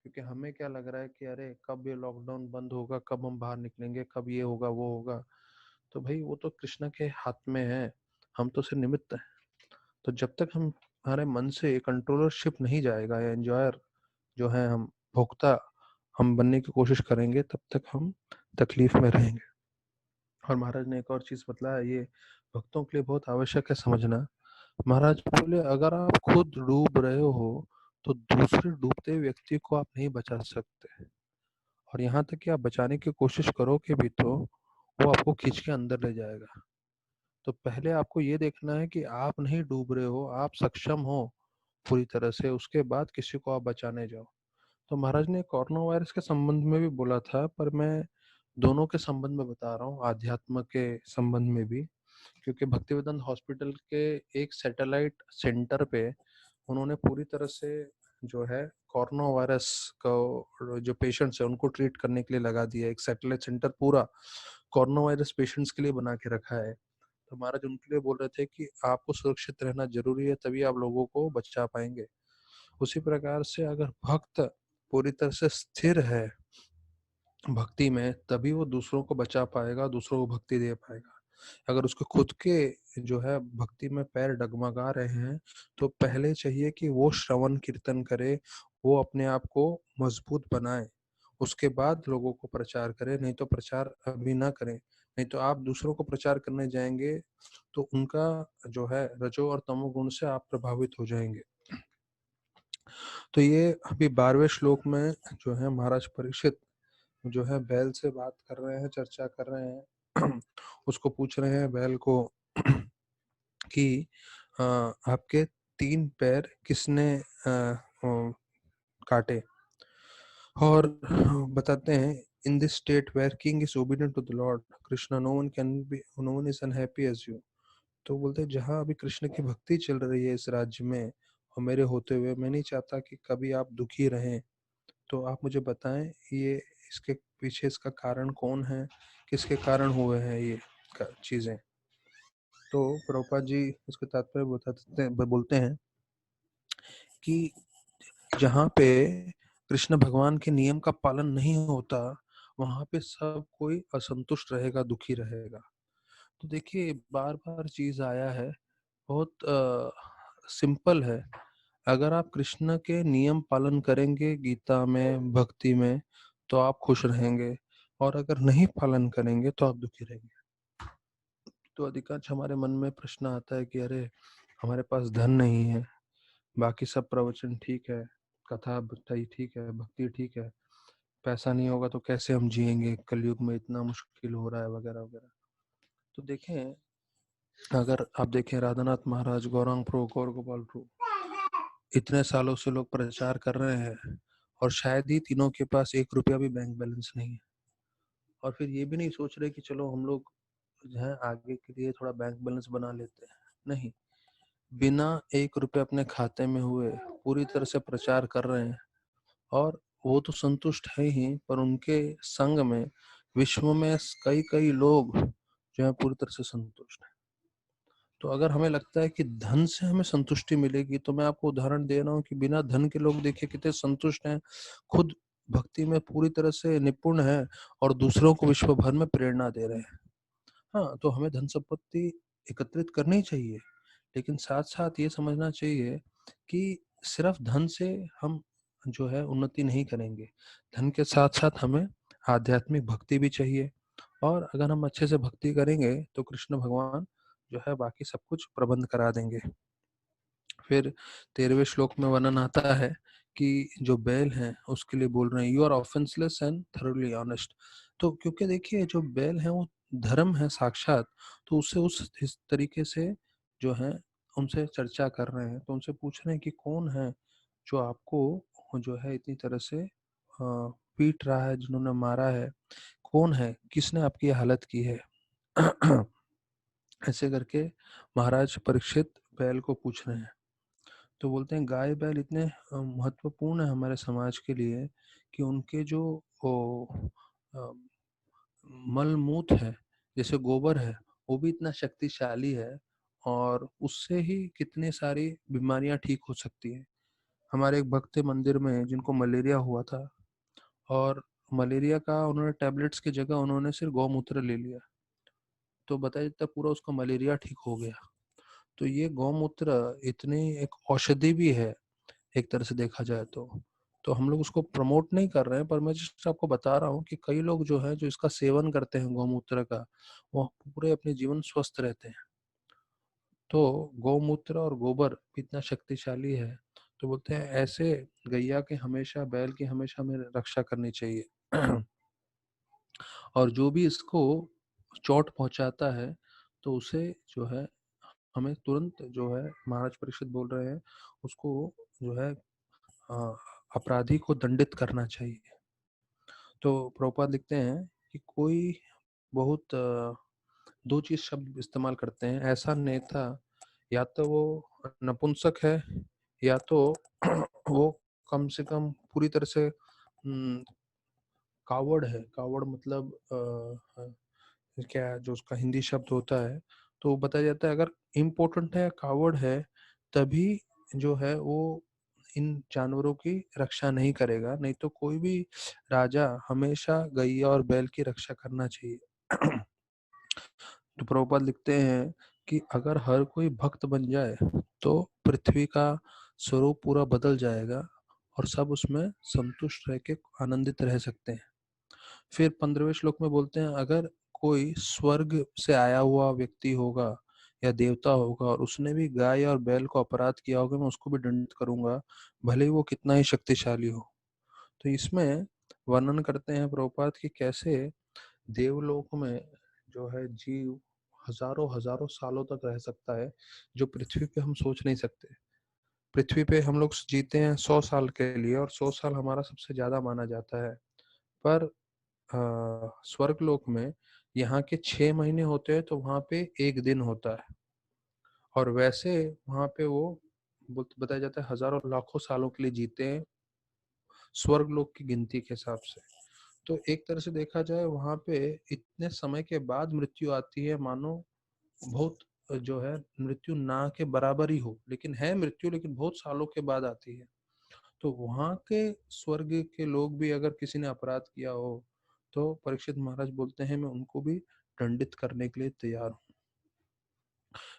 Speaker 1: क्योंकि हमें क्या लग रहा है कि अरे कब ये लॉकडाउन बंद होगा, कब हम बाहर निकलेंगे, कब ये होगा वो होगा। तो भाई वो तो कृष्ण के हाथ में है, हम तो सिर्फ निमित्त हैं। तो जब तक हम हमारे मन से कंट्रोलरशिप नहीं जाएगा या एंजॉयर जो है हम भोक्ता हम बनने की कोशिश करेंगे, तब तक हम तकलीफ में रहेंगे। और महाराज ने एक और चीज बतलाया, ये भक्तों के लिए बहुत आवश्यक है समझना। महाराज बोले अगर आप खुद डूब रहे हो तो दूसरे डूबते व्यक्ति को आप नहीं बचा सकते, और यहाँ तक कि आप बचाने की कोशिश करोगे भी तो वो आपको खींच के अंदर ले जाएगा। तो पहले आपको ये देखना है कि आप नहीं डूब रहे हो, आप सक्षम हो पूरी तरह से, उसके बाद किसी को आप बचाने जाओ। तो महाराज ने कोरोना वायरस के संबंध में भी बोला था, पर मैं दोनों के संबंध में बता रहा हूँ, आध्यात्म के संबंध में भी। क्योंकि भक्तिवेदांत हॉस्पिटल के एक सैटेलाइट सेंटर पे उन्होंने पूरी तरह से जो है कोरोना वायरस को जो पेशेंट्स है उनको ट्रीट करने के लिए लगा दिया। एक सैटेलाइट सेंटर पूरा कोरोना वायरस पेशेंट्स के लिए बना के रखा है। तो महाराज उनके लिए बोल रहे थे कि आपको सुरक्षित रहना जरूरी है, तभी आप लोगों को बचा पाएंगे। उसी प्रकार से अगर भक्त पूरी तरह से स्थिर है भक्ति में, तभी वो दूसरों को बचा पाएगा, दूसरों को भक्ति दे पाएगा। अगर उसके खुद के जो है भक्ति में पैर डगमगा रहे हैं, तो पहले चाहिए कि वो श्रवण कीर्तन करे, वो अपने आप को मजबूत बनाए, उसके बाद लोगों को प्रचार करे। नहीं तो प्रचार अभी ना करें, नहीं तो आप दूसरों को प्रचार करने जाएंगे तो उनका जो है रजो और तमोगुण से आप प्रभावित हो जाएंगे। तो ये अभी 12वें श्लोक में जो है महाराज परीक्षित जो है बैल से बात कर रहे हैं, चर्चा कर रहे हैं। उसको पूछ रहे हैं बैल को कि आपके तीन पैर किसने काटे? और बताते हैं, in this state where king is obedient to the Lord Krishna, no one is unhappy as you. तो बोलते हैं जहाँ अभी कृष्ण की भक्ति चल रही है इस राज्य में और मेरे होते हुए, मैं नहीं चाहता कि कभी आप दुखी रहें। तो आप मुझे बताएं ये इसके पीछे इसका कारण कौन है, किसके कारण हुए हैं ये चीजें? तो प्रभुपाद जी इसके तात्पर्य बोलते हैं कि जहाँ पे कृष्ण भगवान के नियम का पालन नहीं होता, वहां पे सब कोई असंतुष्ट रहेगा, दुखी रहेगा। तो देखिए बार बार चीज आया है, बहुत सिंपल है। अगर आप कृष्ण के नियम पालन करेंगे गीता में, भक्ति में, तो आप खुश रहेंगे, और अगर नहीं पालन करेंगे तो आप दुखी रहेंगे। तो अधिकांश हमारे मन में प्रश्न आता है कि अरे हमारे पास धन नहीं है, बाकी सब प्रवचन ठीक है, कथा बताई ठीक है, भक्ति ठीक है, पैसा नहीं होगा तो कैसे हम जिएंगे, कलयुग में इतना मुश्किल हो रहा है, वगैरह वगैरह। तो देखें, अगर आप देखें राधानाथ महाराज, गौरांग प्रो, गौर गोपाल प्रो, इतने सालों से लोग प्रचार कर रहे हैं और शायद ही तीनों के पास 1 रुपया भी बैंक बैलेंस नहीं है। और फिर ये भी नहीं सोच रहे कि चलो हम लोग जो है आगे के लिए थोड़ा बैंक बैलेंस बना लेते हैं। नहीं, बिना 1 रुपये अपने खाते में हुए पूरी तरह से प्रचार कर रहे हैं। और वो तो संतुष्ट है ही, पर उनके संग में विश्व में कई-कई लोग जो है पूरी तरह से संतुष्ट हैं। तो अगर हमें लगता है कि धन से हमें संतुष्टि मिलेगी, तो मैं आपको उदाहरण दे रहा हूँ कि बिना धन के लोग देखिए कितने संतुष्ट हैं, खुद भक्ति में पूरी तरह से निपुण हैं और दूसरों को विश्व भर में प्रेरणा दे रहे हैं। हाँ, तो हमें धन संपत्ति एकत्रित करनी चाहिए, लेकिन साथ-साथ ये समझना चाहिए कि सिर्फ धन से हम जो है उन्नति नहीं करेंगे। धन के साथ-साथ हमें आध्यात्मिक भक्ति भी चाहिए, और अगर हम अच्छे से भक्ति करेंगे तो कृष्ण भगवान जो है बाकी सब कुछ प्रबंध करा देंगे। फिर 13वें श्लोक में वर्णन आता है कि जो बैल हैं उसके लिए बोल रहे हैं, you are offenceless and thoroughly honest. तो क्योंकि देखिए जो बैल है वो धर्म है साक्षात, तो उसे उस इस तरीके से जो है उनसे चर्चा कर रहे हैं, तो उनसे पूछ रहे हैं कि कौन है जो आपको जो है इतनी तरह से पीट रहा है, जिन्होंने मारा है, कौन है, किसने आपकी ये हालत की है। ऐसे करके महाराज परीक्षित बैल को पूछ रहे हैं। तो बोलते हैं गाय बैल इतने महत्वपूर्ण है हमारे समाज के लिए कि उनके जो अ, मल मूत्र है, जैसे गोबर है, वो भी इतना शक्तिशाली है, और उससे ही कितनी सारी बीमारियां ठीक हो सकती है। हमारे एक भक्त थे मंदिर में जिनको मलेरिया हुआ था, और मलेरिया का उन्होंने टैबलेट्स की जगह उन्होंने सिर्फ गौमूत्र ले लिया, तो बताया जाता है पूरा उसका मलेरिया ठीक हो गया। तो ये गौमूत्र इतनी एक औषधि भी है एक तरह से देखा जाए तो हम लोग उसको प्रमोट नहीं कर रहे हैं, पर मैं जस्ट आपको बता रहा हूँ कि कई लोग जो है जो इसका सेवन करते हैं गौमूत्र का, वो पूरे अपने जीवन स्वस्थ रहते हैं। तो गौमूत्र और गोबर इतना शक्तिशाली है, तो बोलते हैं ऐसे गैया के हमेशा, बैल की हमेशा हमें रक्षा करनी चाहिए। और जो भी इसको चोट पहुंचाता है, तो उसे जो है हमें तुरंत जो है महाराज परीक्षित बोल रहे हैं उसको जो है अ, अपराधी को दंडित करना चाहिए। तो प्रभुपाद लिखते हैं कि कोई बहुत दो चीज शब्द इस्तेमाल करते हैं, ऐसा नेता या तो वो नपुंसक है, या तो वो कम से कम पूरी तरह से कावड़ है। कावड़ मतलब क्या जो उसका हिंदी शब्द होता है, तो बताया जाता है अगर इम्पोर्टेंट है, कावड़ है, तभी जो है वो इन जानवरों की रक्षा नहीं करेगा। नहीं तो कोई भी राजा हमेशा गैया और बैल की रक्षा करना चाहिए। तो प्रभुपाद लिखते हैं कि अगर हर कोई भक्त बन जाए तो पृथ्वी का स्वरूप पूरा बदल जाएगा, और सब उसमें संतुष्ट रह के आनंदित रह सकते हैं। फिर 15वें श्लोक में बोलते हैं, अगर कोई स्वर्ग से आया हुआ व्यक्ति होगा या देवता होगा और उसने भी गाय और बैल को अपराध किया होगा, मैं उसको भी दंडित करूंगा, भले ही वो कितना ही शक्तिशाली हो। तो इसमें वर्णन करते हैं प्रभुपाद कि कैसे देवलोक में जो है जीव हजारों हजारों सालों तक रह सकता है, जो पृथ्वी पे हम सोच नहीं सकते। पृथ्वी पे हम लोग जीते हैं 100 साल के लिए, और 100 साल हमारा सबसे ज्यादा माना जाता है। पर स्वर्ग लोक में यहाँ के 6 महीने होते हैं, तो वहां पे एक दिन होता है। और वैसे वहां पे वो बताया जाता है हजारों लाखों सालों के लिए जीते हैं स्वर्ग लोक की गिनती के हिसाब से। तो एक तरह से देखा जाए वहां पे इतने समय के बाद मृत्यु आती है, मानो बहुत जो है मृत्यु ना के बराबर ही हो, लेकिन है मृत्यु, लेकिन बहुत सालों के बाद आती है। तो वहां के स्वर्ग के लोग भी अगर किसी ने अपराध किया हो, तो परीक्षित महाराज बोलते हैं मैं उनको भी दंडित करने के लिए तैयार हूँ।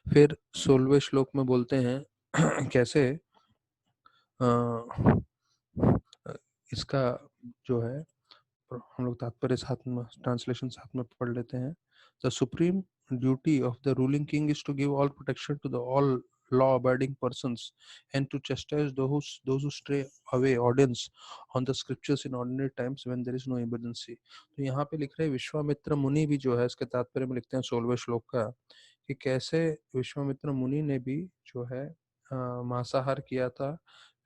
Speaker 1: फिर 16वें श्लोक में बोलते हैं कैसे अ, इसका जो है हम लोग तात्पर्य साथ में, ट्रांसलेशन साथ में पढ़ लेते हैं। The supreme duty of the ruling king is to give all protection to the all law abiding persons and to chastise those who stray away audience on the scriptures in ordinary times when there is no emergency। तो यहाँ पे लिख रहे हैं विश्वामित्र मुनि भी जो है, इसके तात्पर्य में लिखते हैं 16वें श्लोक का, कि कैसे विश्वामित्र मुनि ने भी जो है मांसाहार किया था,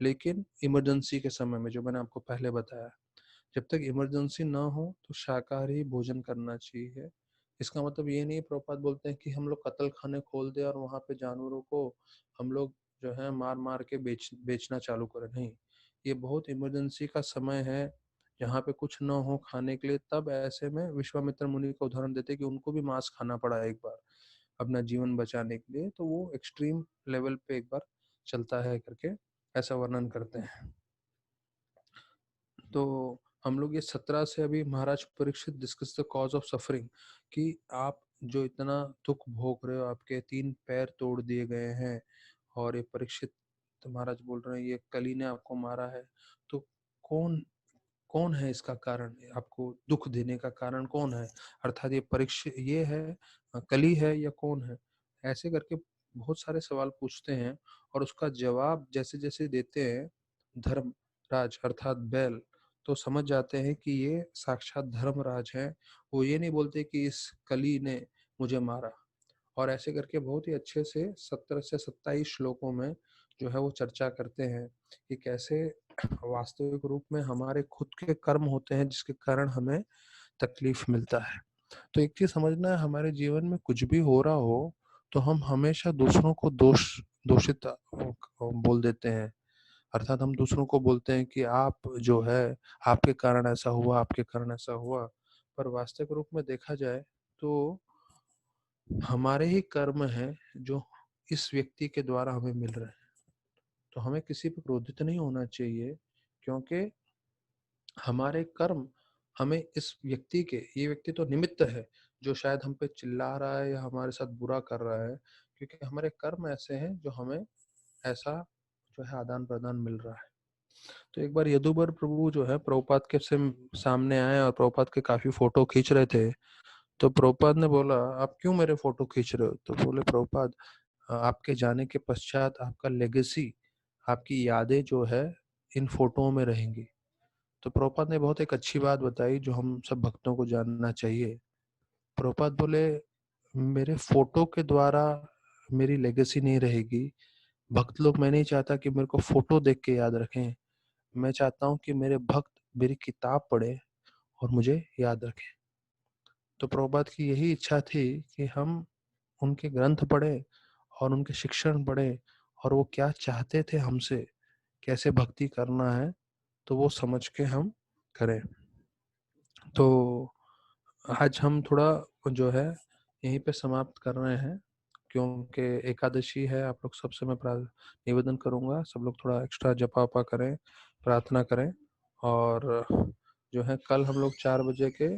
Speaker 1: लेकिन इमरजेंसी के समय में, जो मैंने आपको पहले बताया। जब तक इमरजेंसी ना हो तो शाकाहारी भोजन करना चाहिए। इसका मतलब ये नहीं, प्रभुपाद बोलते हैं कि हम लोग कत्ल खाने खोल दें और वहाँ पे जानवरों को हम लोग जो है मार मार के बेचना चालू करें, नहीं। ये बहुत इमरजेंसी का समय है, जहाँ पे कुछ ना हो खाने के लिए, तब ऐसे में विश्वामित्र मुनि का उदाहरण देते हैं कि उनको भी मांस खाना पड़ा एक बार अपना जीवन बचाने के लिए, तो वो एक्सट्रीम लेवल पे एक बार चलता है करके ऐसा वर्णन करते हैं। तो हम लोग ये 17 से अभी Maharaj Parikshit discuss the cause of suffering, कि आप जो इतना दुख भोग रहे हो, आपके 3 पैर तोड़ दिए गए हैं, और ये परीक्षित तो महाराज बोल रहे हैं ये कली ने आपको मारा है, तो कौन कौन है इसका कारण, आपको दुख देने का कारण कौन है, अर्थात ये परीक्षा ये है, कली है या कौन है, ऐसे करके बहुत सारे सवाल पूछते हैं। और उसका जवाब जैसे जैसे देते हैं धर्मराज अर्थात बैल, तो समझ जाते हैं कि ये साक्षात धर्मराज है। वो ये नहीं बोलते कि इस कली ने मुझे मारा। और ऐसे करके बहुत ही अच्छे से 17 से 27 श्लोकों में जो है वो चर्चा करते हैं कि कैसे वास्तविक रूप में हमारे खुद के कर्म होते हैं जिसके कारण हमें तकलीफ मिलता है। तो एक चीज समझना है, हमारे जीवन में कुछ भी हो रहा हो तो हम हमेशा दूसरों को दोषित बोल देते हैं। अर्थात हम दूसरों को बोलते हैं कि आप जो है, आपके कारण ऐसा हुआ, आपके कारण ऐसा हुआ। पर वास्तविक रूप में देखा जाए तो हमारे ही कर्म हैं जो इस व्यक्ति के द्वारा हमें मिल रहे हैं। तो हमें किसी पे क्रोधित नहीं होना चाहिए, क्योंकि हमारे कर्म हमें इस व्यक्ति के, ये व्यक्ति तो निमित्त है जो शायद हम पे चिल्ला रहा है या हमारे साथ बुरा कर रहा है, क्योंकि हमारे कर्म ऐसे हैं जो हमें ऐसा जो है आदान प्रदान मिल रहा है। तो एक बार यदुबर प्रभु जो है प्रभुपाद के सामने आए और प्रभुपाद के काफी फोटो खींच रहे थे। तो प्रभुपाद ने बोला, आप क्यों मेरे फोटो खींच रहे हो? तो बोले, प्रभुपाद आपके जाने के पश्चात आपका लेगेसी, आपकी यादें जो है इन फोटोओं में रहेंगी। तो प्रभुपाद ने बहुत एक अच्छी बात बताई जो हम सब भक्तों को जानना चाहिए। प्रभुपाद बोले, मेरे फोटो के द्वारा मेरी लेगेसी नहीं रहेगी। भक्त लोग, मैं नहीं चाहता कि मेरे को फोटो देख के याद रखें। मैं चाहता हूँ कि मेरे भक्त मेरी किताब पढ़े और मुझे याद रखें। तो प्रभुपाद की यही इच्छा थी कि हम उनके ग्रंथ पढ़े और उनके शिक्षण पढ़े, और वो क्या चाहते थे हमसे, कैसे भक्ति करना है, तो वो समझ के हम करें। तो आज हम थोड़ा जो है यहीं पे समाप्त कर रहे हैं, क्योंकि एकादशी है। आप लोग सबसे मैं निवेदन करूंगा, सब लोग थोड़ा एक्स्ट्रा जपा उपा करें, प्रार्थना करें। और जो है कल हम लोग 4 बजे के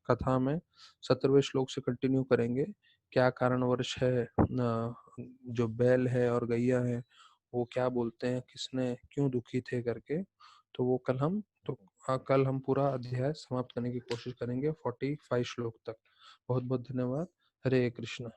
Speaker 1: कथा में 17वें श्लोक से कंटिन्यू करेंगे। क्या कारणवश है जो बैल है और गैया है वो क्या बोलते हैं, किसने क्यों दुखी थे करके, तो वो कल हम तो हाँ, कल हम पूरा अध्याय समाप्त करने की कोशिश करेंगे 45 श्लोक तक। बहुत बहुत धन्यवाद। हरे कृष्ण।